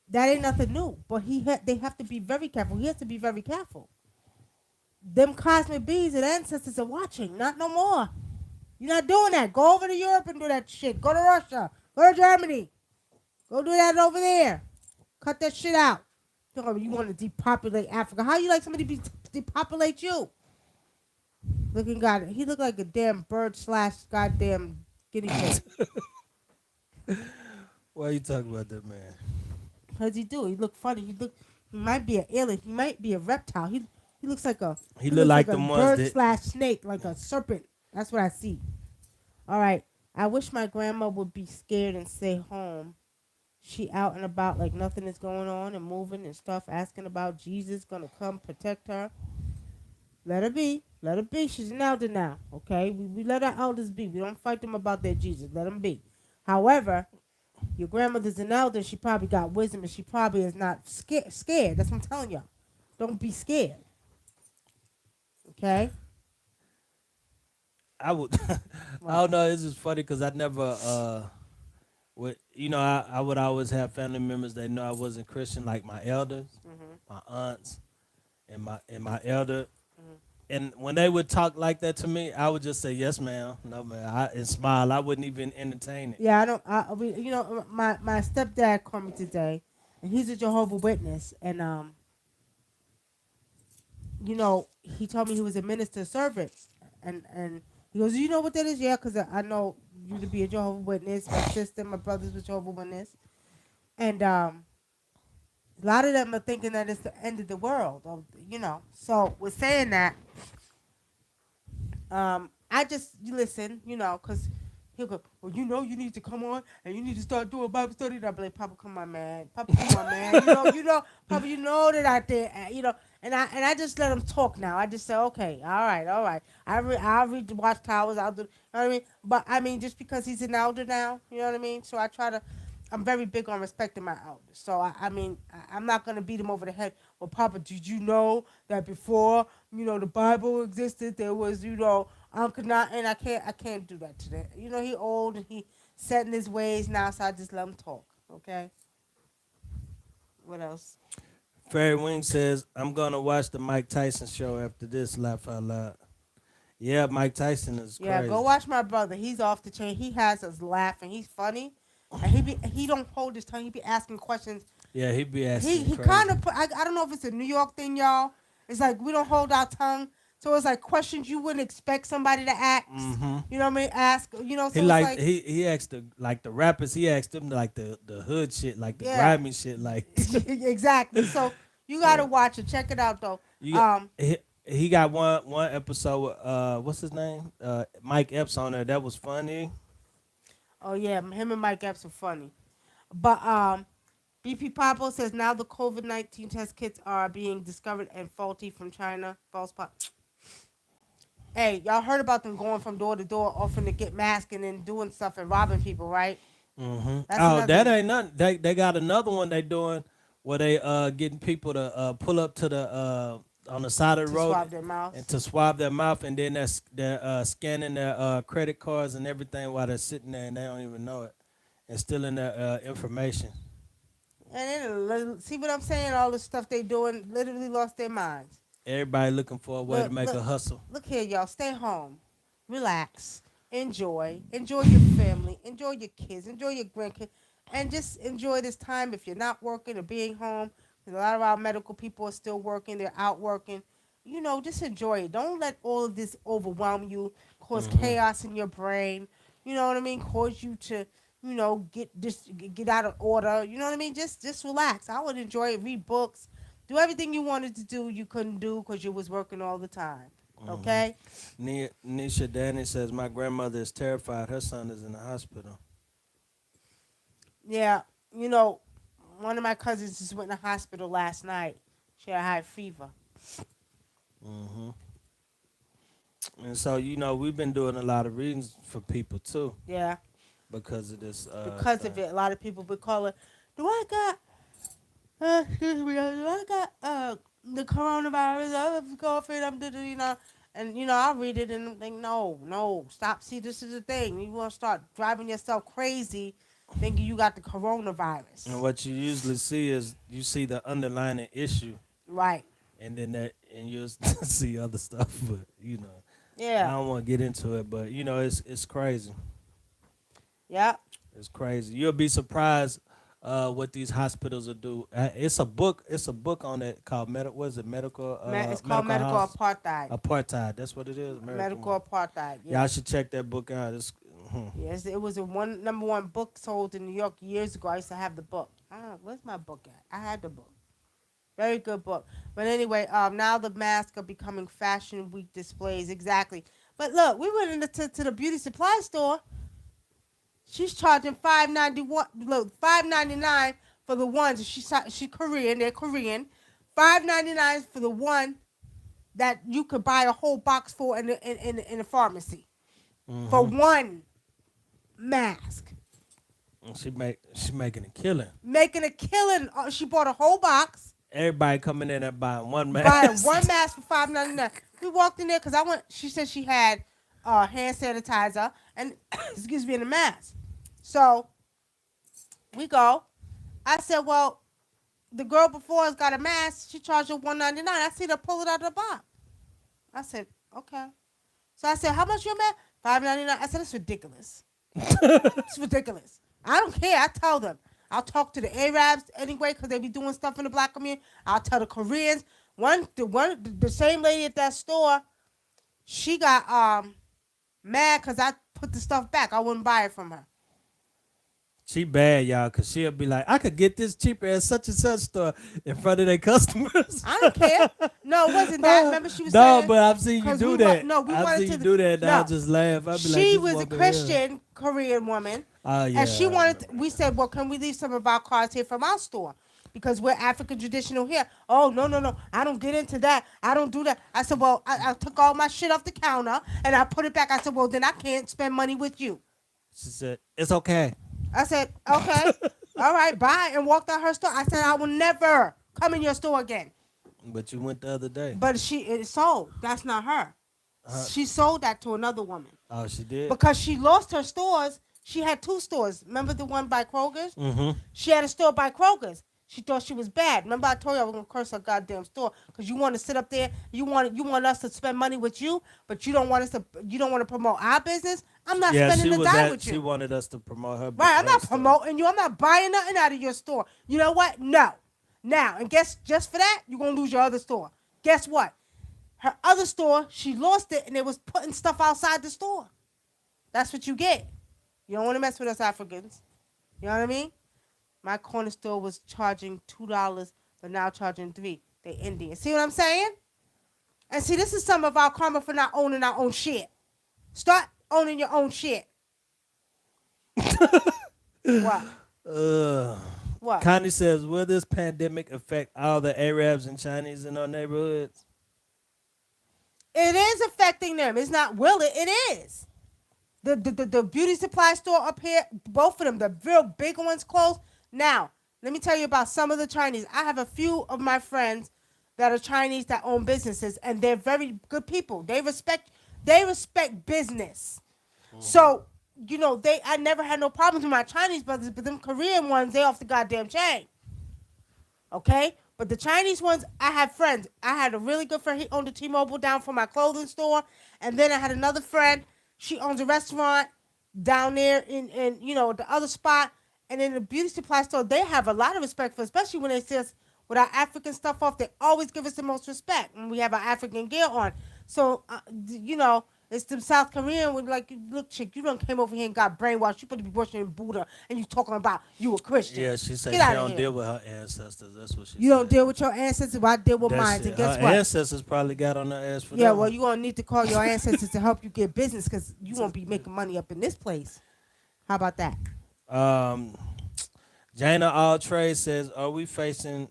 that ain't nothing new. But they have to be very careful. He has to be very careful. Them cosmic beings and ancestors are watching. Not no more. You're not doing that. Go over to Europe and do that shit. Go to Russia. Go to Germany. Go do that over there. Cut that shit out. You want to depopulate Africa. How you like somebody to depopulate you? Looking God, he looked like a damn bird / goddamn guinea pig. Why are you talking about that man? Because he do. He look funny. He might be an alien. He might be a reptile. He looks like a. He look like the bird / snake, like a serpent. That's what I see. All right. I wish my grandma would be scared and stay home. She out and about like nothing is going on and moving and stuff, asking about Jesus gonna come protect her. Let her be. Let her be. She's an elder now. Okay? We let our elders be. We don't fight them about their Jesus. Let them be. However, your grandmother's an elder. She probably got wisdom and she probably is not scared. That's what I'm telling y'all. Don't be scared. Okay? I would. I don't know. It's just funny because I never. I would always have family members that know I wasn't Christian, like my elders, my aunts, and my elder. And when they would talk like that to me, I would just say yes, ma'am, no, ma'am, and smile. I wouldn't even entertain it. Yeah, I don't. My stepdad called me today, and he's a Jehovah's Witness, and he told me he was a minister servant, and he goes, you know what that is? Yeah, because I know you to be a Jehovah's Witness. My sister, my brothers were Jehovah's Witness, and a lot of them are thinking that it's the end of the world, So with saying that, I just listen, because he'll go, well, you need to come on and you need to start doing Bible study. And I'll be like, Papa, come on, man. Papa, come on, man. Papa, that I did, And I just let him talk now. I just say, okay, all right. I'll read the Watchtowers. I'll do, you know what I mean? But, I mean, just because he's an elder now, you know what I mean? So I'm very big on respecting my elders. So, I'm not going to beat him over the head. Well, Papa, did you know that before, the Bible existed, there was, Uncle Not, and I can't do that today. He old and he set in his ways now, so I just let him talk, okay? What else? Fairy Wing says, I'm going to watch the Mike Tyson show after this, laugh out loud. Yeah, Mike Tyson is crazy. Yeah, go watch my brother. He's off the chain. He has us laughing. He's funny. And he don't hold his tongue. He be asking questions. Yeah, he be asking He kind of put, I don't know if it's a New York thing, y'all. It's like we don't hold our tongue. So it's like questions you wouldn't expect somebody to ask. Mm-hmm. You know what I mean? Ask. You know, He so it's like like, he asked the rappers. He asked them like the hood shit, like the yeah, grimy shit, like. exactly. So you gotta So watch it. Check it out though. you got, he got one episode. With, what's his name? Mike Epps on there. That was funny. Oh yeah, him and Mike Epps are funny. But BP Papo says now the COVID-19 test kits are being discovered and faulty from China. False pot. Hey, y'all heard about them going from door to door, offering to get masks and then doing stuff and robbing people, right? Mm-hmm. That's Oh, that another ain't nothing. They got another one they doing where they getting people to pull up to the on the side of the to road swab their and mouths. to swab their mouth, and then they're scanning their credit cards and everything while they're sitting there and they don't even know it, and stealing their information. And then see what I'm saying? All the stuff they doing, literally lost their minds. Everybody looking for a way to Look, make look, a hustle. look here, y'all. Stay home, relax, enjoy your family, enjoy your kids, enjoy your grandkids, and just enjoy this time. If you're not working or being home, because a lot of our medical people are still working, they're out working. You know, just enjoy it. Don't let all of this overwhelm you, cause Hmm. chaos in your brain. You know what I mean? Cause you to, get out of order. You know what I mean? Just relax. I would enjoy it. Read books. Do everything you wanted to do. You couldn't do because you was working all the time. Hmm. Okay? Nisha Danny says my grandmother is terrified. Her son is in the hospital. Yeah. You know, one of my cousins just went in the hospital last night. She had high fever. Hmm. And so we've been doing a lot of readings for people too Yeah. because of this Because of thing. it, a lot of people be calling, do I got, excuse me, do I got the coronavirus? I have coughing. And, I read it and think, no, stop. See, this is the thing. You want to start driving yourself crazy thinking you got the And coronavirus. what you usually see is you see the underlying issue, Right. and then and you'll see other stuff. But I Yeah. don't want to get into it. But it's crazy. Yeah. It's crazy. You'll be surprised what these hospitals will do. It's a book. It's a book on it called what is it? It's called Medical medical House apartheid. Apartheid. That's what it is. American. Medical apartheid. Y'all Yes. should check that book out. Yes, it was a number one book sold in New York years ago. I used to have the book. I don't know, where's my book at? I had the book. Very good book. But anyway, now the masks are becoming fashion week displays. Exactly. But look, we went to the beauty supply store. She's charging $5.91. Look, $5.99 for the ones. She Korean. They're Korean. $5.99 for the one that you could buy a whole box for in a pharmacy for Mm-hmm. one mask. She making a killing. Making a killing. She bought a whole box, Everybody coming in and buying one buying mask. one mask for $5.99. We walked in there because I went. She said she had hand sanitizer and excuse me, and a mask. So we go. I said, well, the girl before us got a mask. She charged her $1.99. I see her pull it out of the box. I said, okay. So I said, how much your mask? $5.99. I said, it's ridiculous. It's ridiculous. I don't care. I tell them. I'll talk to the Arabs anyway because they be doing stuff in the black community. I'll tell the Koreans. The same lady at that store, she got mad because I put the stuff back. I wouldn't buy it from her. She bad, y'all, cause she'll be like, I could get this cheaper at such and such store in front of their customers. I don't care. No, it wasn't that. Remember she was No, saying, but I've seen you 'cause do we that. no, we I've wanted seen to you do that, and I no. just laugh. I'd be like, She this was a woman here. Christian Korean woman, Oh yeah. and she I wanted. remember. We said, well, can we leave some of our cards here from our store? Because we're African traditional here. Oh, no. I don't get into that. I don't do that. I said, well, I took all my shit off the counter and I put it back. I said, well, then I can't spend money with you. She said, it's okay. I said, okay. All right, bye. And walked out her store. I said, I will never come in your store again. But you went the other day. But it sold. That's not her. Uh, She sold that to another woman. oh, she did? Because she lost her stores. She had two stores. Remember the one by Kroger's? Mm-hmm. She had a store by Kroger's. She thought she was bad. Remember I told you I was gonna curse her goddamn store because you want to sit up there. You want us to spend money with you, but you don't want us to. You don't want to promote our business. I'm not Yeah, spending she the was dime at. with She you. wanted us to promote her. Right? I'm Her not store. promoting you. I'm not buying nothing out of your store. You know what? No. Now, and guess just for that, you're gonna lose your other store. Guess what? Her other store, she lost it and they was putting stuff outside the store. That's what you get. You don't want to mess with us Africans. You know what I mean? My corner store was charging $2, but now charging 3. They Indian. See what I'm saying? And see, this is some of our karma for not owning our own shit. Start owning your own shit. What? Uh, What? Connie says, will this pandemic affect all the Arabs and Chinese in our neighborhoods? It is affecting them. It's not will it. It is. The beauty supply store up here, both of them, the real big ones closed. Now, let me tell you about some of the Chinese. I have a few of my friends that are Chinese that own businesses, and they're very good people. They respect business. So, I never had no problems with my Chinese brothers, but them Korean ones, they off the goddamn chain. Okay? But the Chinese ones, I have friends. I had a really good friend. He owned a T-Mobile down from my clothing store. And then I had another friend. She owns a restaurant down there in the other spot. And in the beauty supply store, they have a lot of respect for, especially when they see us with our African stuff off. They always give us the most respect when we have our African gear on. So, it's the South Korean with like, look, chick, you done came over here and got brainwashed. You supposed to be worshiping Buddha, and you talking about you a Christian. Yeah, she said Get she outta don't here. deal with her ancestors. That's what she said. You don't deal with your ancestors, but I deal with That's mine. it. And guess Her what? ancestors probably got on her ass for Yeah, that. well, you're going to need to call your ancestors to help you get business because you won't be making money up in this place. How about that? Jana Alltrade says, are we facing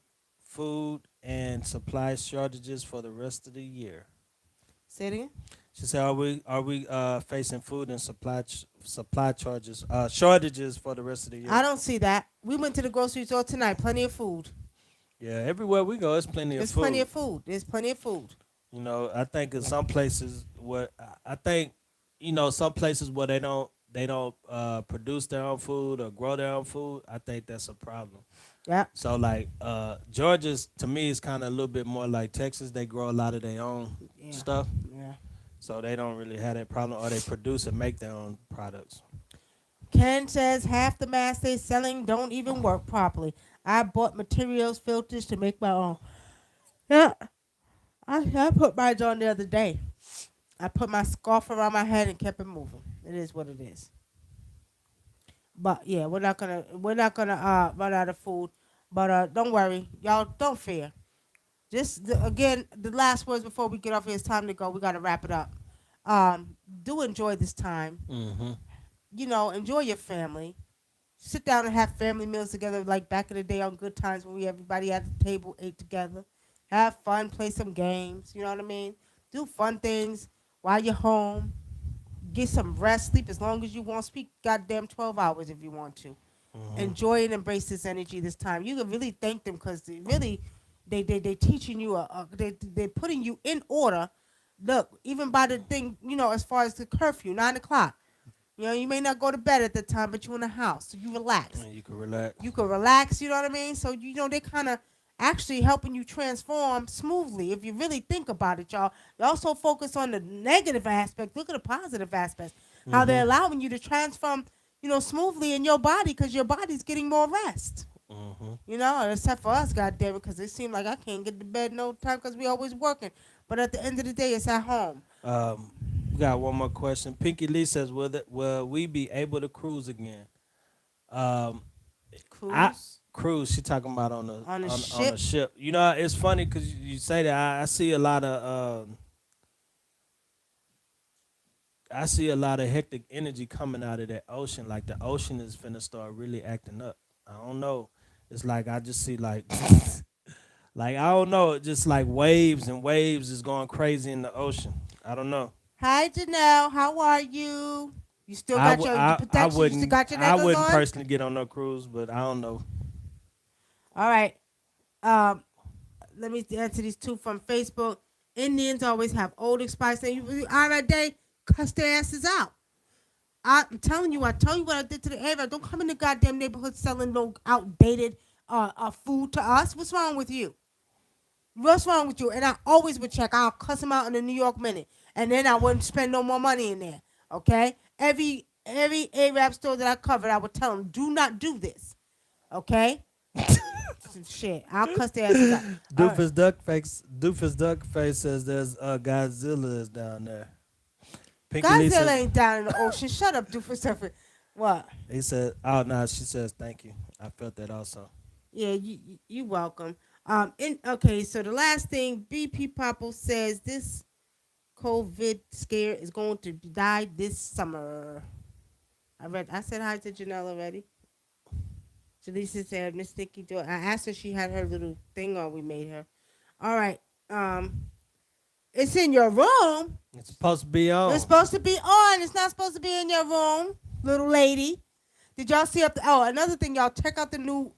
food and supply shortages for the rest of the year? Say it again. She said, are we facing food and supply shortages for the rest of the year? I don't see that. We went to the grocery store tonight. Plenty of food. Yeah, everywhere we go, it's plenty of There's food. plenty of food. There's plenty of food. I think in some places where some places where they don't produce their own food or grow their own food, I think that's a problem. Yeah. So like Georgia's to me is kind of a little bit more like Texas. They grow a lot of their own stuff, Yeah. so they don't really have that problem, or they produce and make their own products. Ken says half the masks they're selling don't even work properly. I bought materials, filters to make my own. Yeah. I put mine on the other day. I put my scarf around my head and kept it moving. It is what it is. But yeah, we're not gonna run out of food. But don't worry, y'all. Don't fear. Just again, the last words before we get off here. It's time to go. We gotta wrap it up. Do enjoy this time. Mm-hmm. Enjoy your family. Sit down and have family meals together like back in the day on Good Times when everybody at the table ate together. Have fun, play some games. You know what I mean? Do fun things while you're home. Get some rest, sleep as long as you want. Speak goddamn 12 hours if you want to. Mm-hmm. Enjoy and embrace this energy this time. You can really thank them because they teaching you they putting you in order. Look, even by the thing, as far as the curfew, 9 o'clock. You may not go to bed at the time, but you're in the house, so you relax. And you can relax. You can relax, you know what I mean? So, they kind of actually helping you transform smoothly if you really think about it, y'all. You also focus on the negative aspect. Look at the positive aspects. How they're allowing you to transform, smoothly in your body because your body's getting more rest. Mm-hmm. Except for us, goddamn it, because it seems like I can't get to bed no time because we always working. But at the end of the day, it's at home. We got one more question. Pinky Lee says, will we be able to cruise again? Cruise. Cruise. She talking about on a a ship. It's funny because you say that. I see a lot of hectic energy coming out of that ocean. Like the ocean is finna start really acting up. I don't know. It's like I just see like like I don't know. Just like waves and waves is going crazy in the ocean. I don't know. Hi, Janelle. How are you? You still got your protection? You still got your necklace I wouldn't on? personally get on no cruise, but I don't know. All right. Let me answer these two from Facebook. Indians always have old expired saying, all right, they cuss their asses out. I'm telling you, I tell you what I did to the area. Don't come in the goddamn neighborhood selling no outdated food to us. What's wrong with you? What's wrong with you? And I always would check. I'll cuss them out in the New York Minute. And then I wouldn't spend no more money in there. Okay? Every Arab store that I covered, I would tell them, do not do this. Okay? Shit, I'll cuss their asses out. All right. Doofus Duckface says there's Godzilla is down there. Pinky Lee Godzilla says ain't down in the ocean. Shut up, do for something. What? he said oh no, she says thank you. I felt that also. Yeah, you welcome. Okay, so the last thing, BP Popple says this COVID scare is going to die this summer. I said hi to Janelle already. Jaleesa said Miss Nikki do I asked her she had her little thing on we made her. All right. It's in your room. It's supposed to be It's on. supposed to be on. It's not supposed to be in your room, little lady. Did y'all see up the oh another thing, y'all check out the new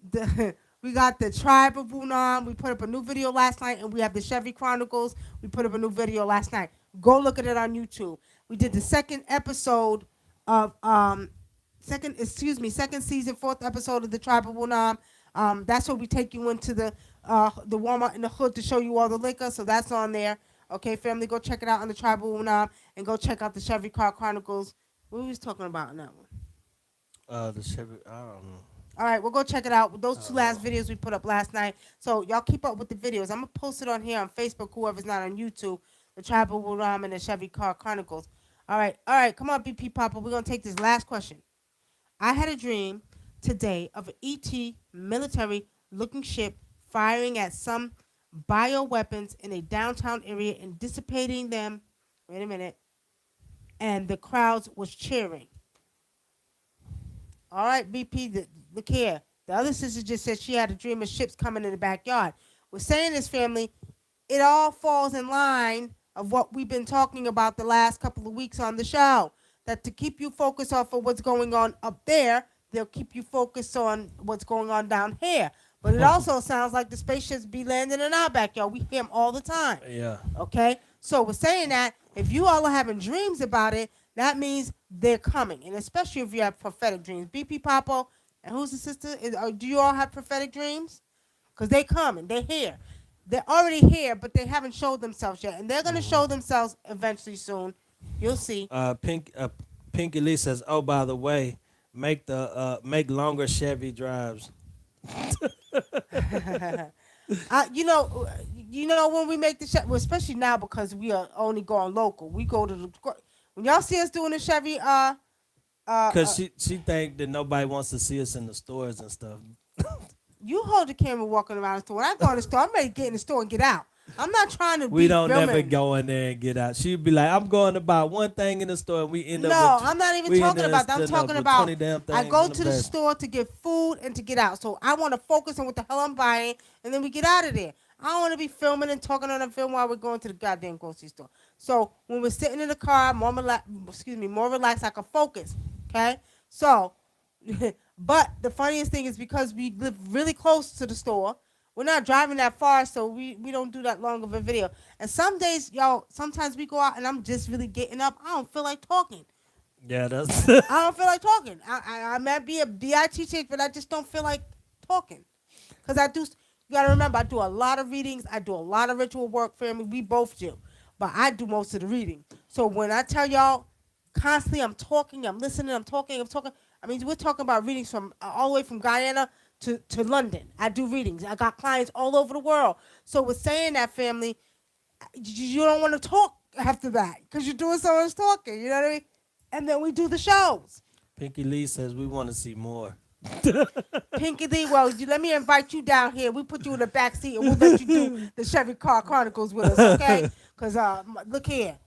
the we got the tribe of WUNAM. We put up a new video last night, and we have the Chevy Chronicles. We put up a new video last night. Go look at it on YouTube. We did the second episode of second season, fourth episode of the tribe of WUNAM. That's where we take you into the Walmart in the hood to show you all the liquor. So that's on there. Okay, family, go check it out on the tribe of WUNAM, and go check out the Chevy Car Chronicles. What we was talking about in that one? The Chevy. I don't know. All right, we'll go check it out. Those two last Oh. videos we put up last night. So y'all keep up with the videos. I'm gonna post it on here on Facebook. Whoever's not on YouTube, the Tribe of Ram and the Chevy Car Chronicles. All right. Come on, BP Papa. We're gonna take this last question. I had a dream today of an ET military-looking ship firing at some bioweapons in a downtown area and dissipating them. Wait a minute. And the crowds was cheering. All right, BP, look here. The other sister just said she had a dream of ships coming in the backyard. We're saying this, family, it all falls in line of what we've been talking about the last couple of weeks on the show. That to keep you focused off of what's going on up there, they'll keep you focused on what's going on down here. But it also sounds like the spaceships be landing in our backyard. We hear them all the time. Yeah. Okay? So we're saying that if you all are having dreams about it, that means they're coming. And especially if you have prophetic dreams. BP Papo, and who's the sister? Do you all have prophetic dreams? Because they coming. They're here. They're already here, but they haven't showed themselves yet. And they're going to show themselves eventually soon. You'll see. Pinky Lee says, "Oh, by the way, make longer Chevy drives." When we make the Chevy, well, especially now because we are only going local. We go to the when y'all see us doing the Chevy, Cause she think that nobody wants to see us in the stores and stuff. you hold the camera walking around the store. When I go to the store, I'm ready to get in the store and get out. I'm not trying to We be don't filming. never go in there and get out. She'd be like, "I'm going to buy one thing in the store," and we end up. No, with, I'm not even we talking end up about that. I'm ending up talking with about 20 damn I things go in to the bag. store to get food and to get out. So I want to focus on what the hell I'm buying, and then we get out of there. I don't want to be filming and talking on the film while we're going to the goddamn grocery store. So when we're sitting in the car, more relaxed, I can focus. Okay, so. But the funniest thing is because we live really close to the store, we're not driving that far, so we don't do that long of a video. And some days, y'all, sometimes we go out and I'm just really getting up. I don't feel like talking. Yeah, that's. I don't feel like talking. I might be a BIT chick, but I just don't feel like talking. Because I do, you got to remember, I do a lot of readings. I do a lot of ritual work, family. We both do. But I do most of the reading. So when I tell y'all constantly I'm talking, I'm listening, I'm talking. I mean, we're talking about readings from all the way from Guyana to London. I do readings. I got clients all over the world. So with saying that, family, you don't want to talk after that because you're doing so much talking. You know what I mean? And then we do the shows. Pinky Lee says we want to see more. Pinky Lee, well, let me invite you down here. We put you in the back seat and we'll let you do the Chevy Car Chronicles with us, okay? Because look here,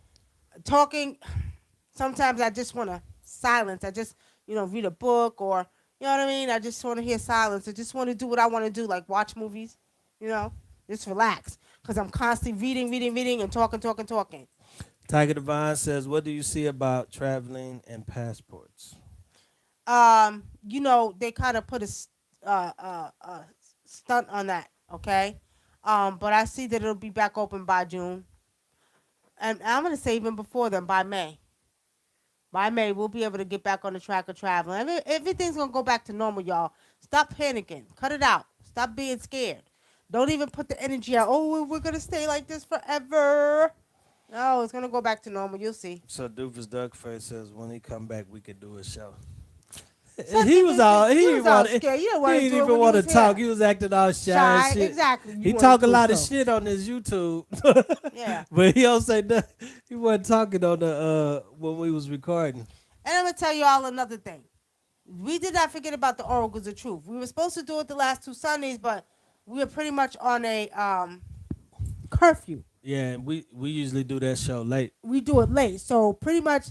talking. Sometimes I just want to silence. I just read a book or you know what I mean. I just want to hear silence. I just want to do what I want to do, like watch movies. Just relax because I'm constantly reading, and talking. Tiger Divine says, "What do you see about traveling and passports?" They kind of put a stunt on that, okay? But I see that it'll be back open by June, and I'm gonna say even before then, by May. By May, we'll be able to get back on the track of traveling. Everything's gonna go back to normal, y'all. Stop panicking. Cut it out. Stop being scared. Don't even put the energy out. Oh, we're gonna stay like this forever. No, it's gonna go back to normal. You'll see. So Doofus Duckface says when he come back we could do a show. Some He was people all think he you didn't was all want. scared. You didn't He want to didn't do it even when you want to was talk. here. He was acting all shy and Shy, shit. exactly. You He want talk to a do it lot of so. shit on his YouTube, Yeah. but he don't say nothing. He wasn't talking on the when we was recording. And I'm gonna tell you all another thing. We did not forget about the oracles of truth. We were supposed to do it the last 2 Sundays, but we were pretty much on a curfew. Yeah, and we usually do that show late. We do it late, so pretty much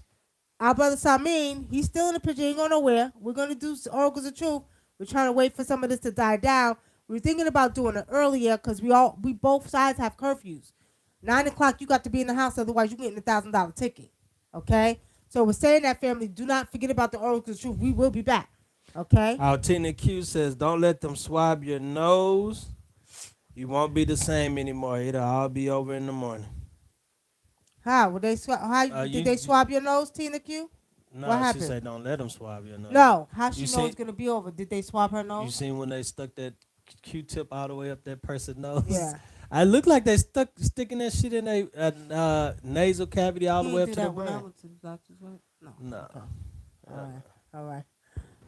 our brother Samin, he's still in the picture. He ain't going nowhere. We're gonna do oracles of truth. We're trying to wait for some of this to die down. We are thinking about doing it earlier because we both sides have curfews. 9 o'clock, you got to be in the house, otherwise you getting $1,000 ticket. Okay, so we're saying that, family, do not forget about the oracles of truth. We will be back. Okay. Our Tina Q says, "Don't let them swab your nose. You won't be the same anymore. It'll all be over in the morning." How would they swab? How did they You swab your nose, Tina Q? What nah, she happened? said, "Don't let them swab your nose." No, how she You know it's seen gonna be over? Did they swab her you nose? seen when they stuck that Q-tip all the way up that person's nose? Yeah. I look like they sticking that shit in a nasal cavity all He the way didn't up do to the that when I brain. went to the doctor's, right? No. No. Okay. All right. All right.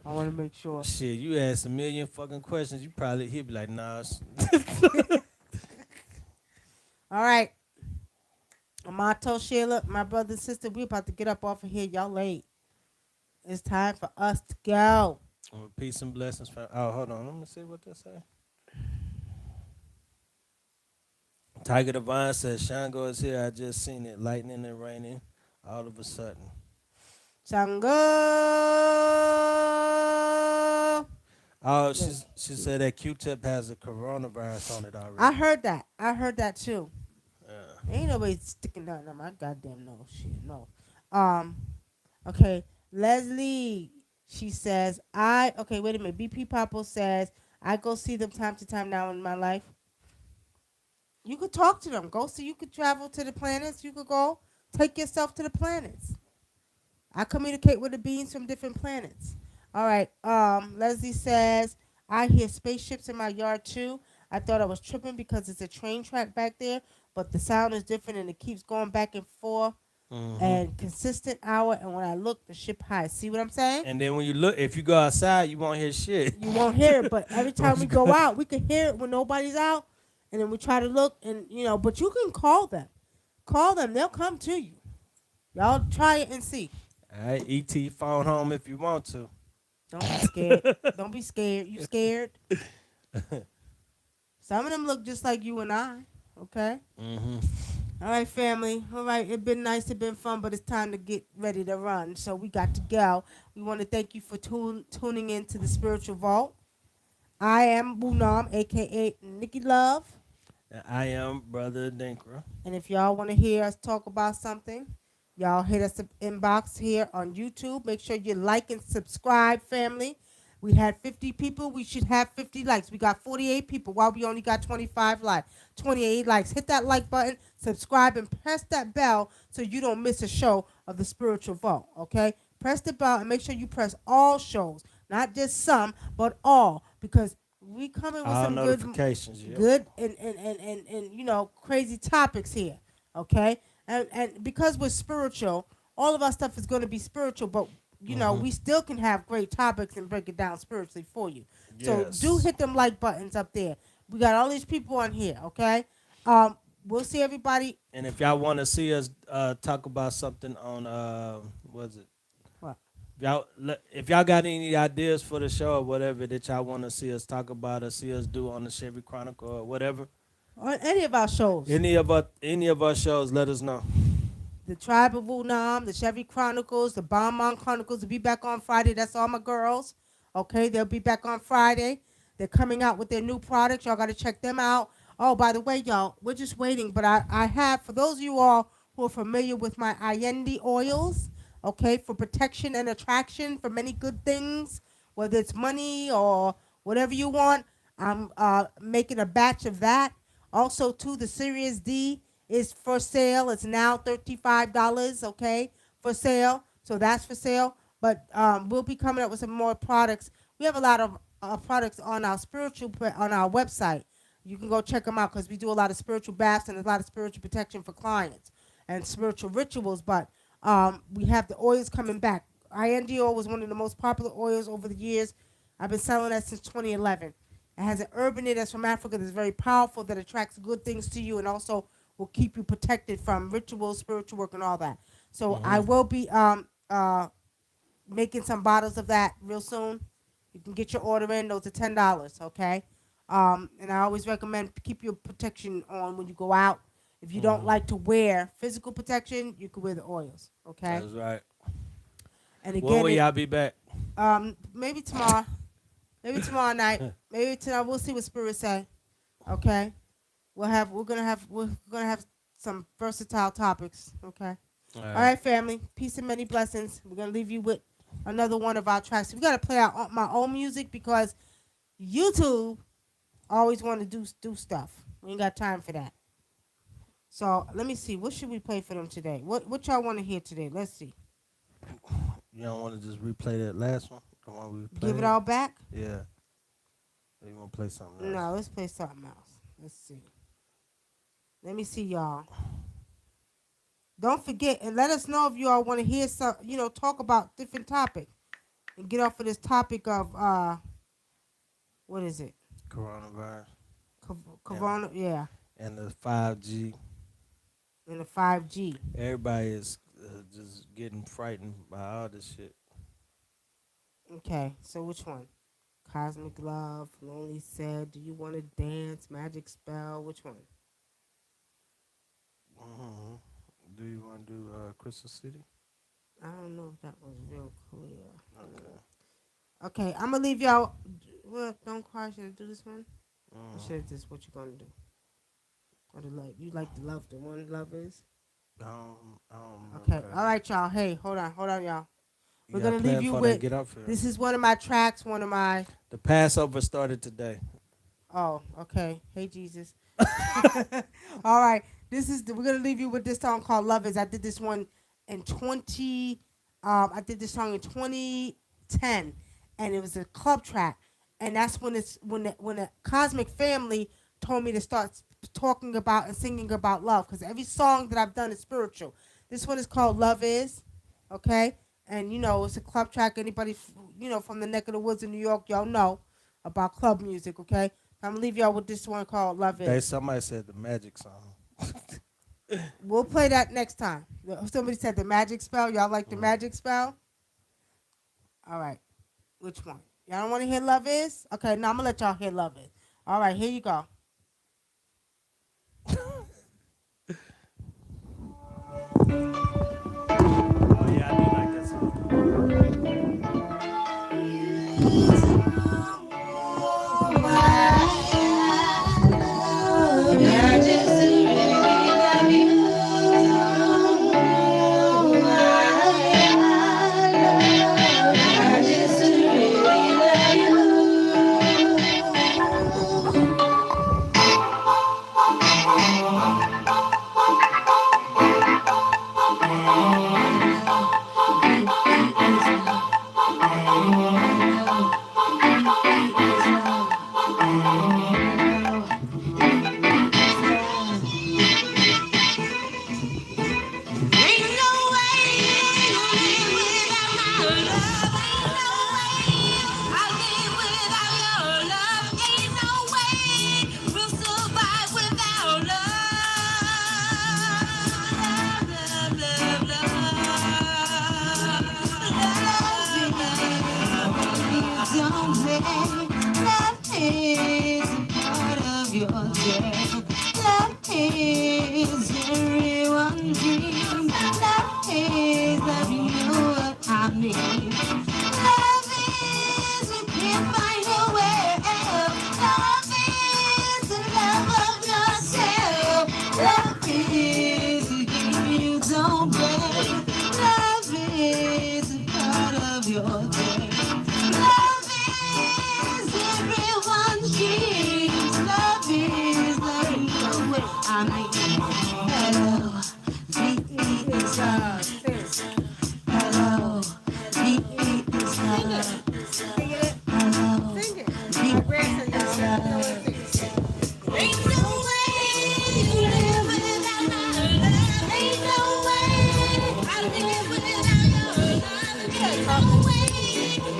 I want to make sure. Shit, you ask a million fucking questions, he'd be like, nah. All right. Amato, Sheila, my brother and sister, we about to get up off of here. Y'all late. It's time for us to go. Peace and blessings. Oh, hold on. Let me see what they say. Tiger Divine says, Shango is here. I just seen it. Lightning and raining all of a sudden. Chango. Oh, she said that Q-tip has a coronavirus on it already. I heard that. I heard that too. Yeah. Ain't nobody sticking nothing on my goddamn nose. Shit, no. Okay. Leslie, she says, okay, wait a minute. BP Papo says, I go see them time to time now in my life. You could talk to them. Go see. You could travel to the planets. You could go take yourself to the planets. I communicate with the beings from different planets. All right. Leslie says, I hear spaceships in my yard too. I thought I was tripping because it's a train track back there, but the sound is different and it keeps going back and forth and consistent hour. And when I look, the ship high. See what I'm saying? And then when you look, if you go outside, you won't hear shit. You won't hear it, but every time we go out, we can hear it when nobody's out. And then we try to look, and but you can call them. Call them; they'll come to you. Y'all try it and see. All right, ET phone home if you want to. Don't be scared. Don't be scared. You scared? Some of them look just like you and I. Okay. All right, family. All right, it's been nice. It's been fun, but it's time to get ready to run. So we got to go. We want to thank you for tuning in to the Spiritual Vault. I am WUNAM, a.k.a. Nicky Love. And I am Brother Dinkra. And if y'all want to hear us talk about something, y'all hit us inbox here on YouTube. Make sure you like and subscribe, family. We had 50 people. We should have 50 likes. We got 48 people. While we only got 28 likes. Hit that like button, subscribe, and press that bell so you don't miss a show of the Spiritual Vault. Okay? Press the bell and make sure you press all shows, not just some, but all, because we coming with All some notifications, good and crazy topics here. Okay? And because we're spiritual, all of our stuff is going to be spiritual, but we still can have great topics and break it down spiritually for you. Yes. So do hit them like buttons up there. We got all these people on here, okay? We'll see everybody. And if y'all want to see us talk about something on what is it? What? If y'all got any ideas for the show or whatever that y'all want to see us talk about or see us do on the Chevy Chronicle or whatever, On any of our shows. any of our shows, let us know. The Tribe of WUNAM, the Chevy Chronicles, the Bonbon Chronicles will be back on Friday. That's all my girls. Okay, they'll be back on Friday. They're coming out with their new products. Y'all got to check them out. Oh, by the way, y'all, we're just waiting. But I have, for those of you all who are familiar with my Allende oils, okay, for protection and attraction for many good things, whether it's money or whatever you want, I'm making a batch of that. Also, too, the Series D is for sale. It's now $35, okay, for sale. So that's for sale. But we'll be coming up with some more products. We have a lot of products on our on our website. You can go check them out because we do a lot of spiritual baths and a lot of spiritual protection for clients and spiritual rituals. But we have the oils coming back. IND oil was one of the most popular oils over the years. I've been selling that since 2011. It has an herb in it that's from Africa that's very powerful, that attracts good things to you and also will keep you protected from rituals, spiritual work, and all that. So I will be making some bottles of that real soon. You can get your order in. Those are $10. Okay. And I always recommend keep your protection on when you go out. If you don't like to wear physical protection, you can wear the oils. Okay. That's right. And When again, will y'all be back? maybe tomorrow, maybe tomorrow night, maybe tonight. We'll see what spirits say. Okay. We're gonna have some versatile topics. Okay. All All right. right, family. Peace and many blessings. We're gonna leave you with another one of our tracks. We gotta play my own music because YouTube always want to do stuff. We ain't got time for that. So let me see. What should we play for them today? What y'all want to hear today? Let's see. You don't want to just replay that last one? The one we played? Give it all back? Yeah. Or you want to play something else? No, let's play something else. Let's see. Let me see, y'all. Don't forget and let us know if you all want to hear some. Talk about different topics and get off of this topic of what is it? Coronavirus. Corona, yeah, And the 5G. and the 5G. Everybody is just getting frightened by all this shit. Okay, so which one? Cosmic Love, Lonely Said, Do You Want to Dance, Magic Spell, which one? Mm-hmm. Do you want to do Crystal City? I don't know if that was real clear. Okay. Okay, I'm going to leave y'all. Well, Don't Cry, should I do this one? Or should I just what you going to do? Or the love? You like the love, the one love is? Okay, all right, y'all. Hey, hold on, y'all. We're going to leave you with, get up here. this is one of my tracks, The Passover started today. oh, okay. Hey, Jesus. All right. We're gonna leave you with this song called "Love Is." I did this one in 20. I did this song in 2010, and it was a club track. And that's when the Cosmic Family told me to start talking about and singing about love, because every song that I've done is spiritual. This one is called "Love Is," okay? And it's a club track. Anybody from the neck of the woods in New York, y'all know about club music, okay? I'm gonna leave y'all with this one called "Love Is." Somebody said the magic song. We'll play that next time. Somebody said the magic spell. Y'all like the magic spell? All right. Which one? Y'all don't want to hear Love Is? Okay, now I'm going to let y'all hear Love Is. All right, here you go. Oh yeah, I do like that song.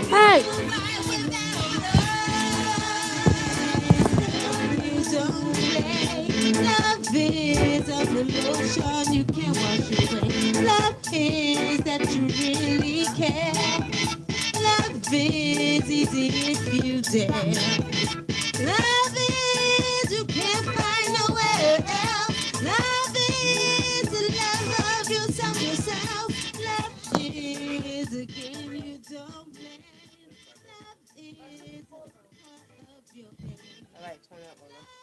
Hey, Love is an emotion you can't wash away. Love is that you really care. Love is easy if you dare. Love is you can't find nowhere else. Love is the love of yourself. Love is a game you don't play. Love is a part of your game. all right, turn up, Mama.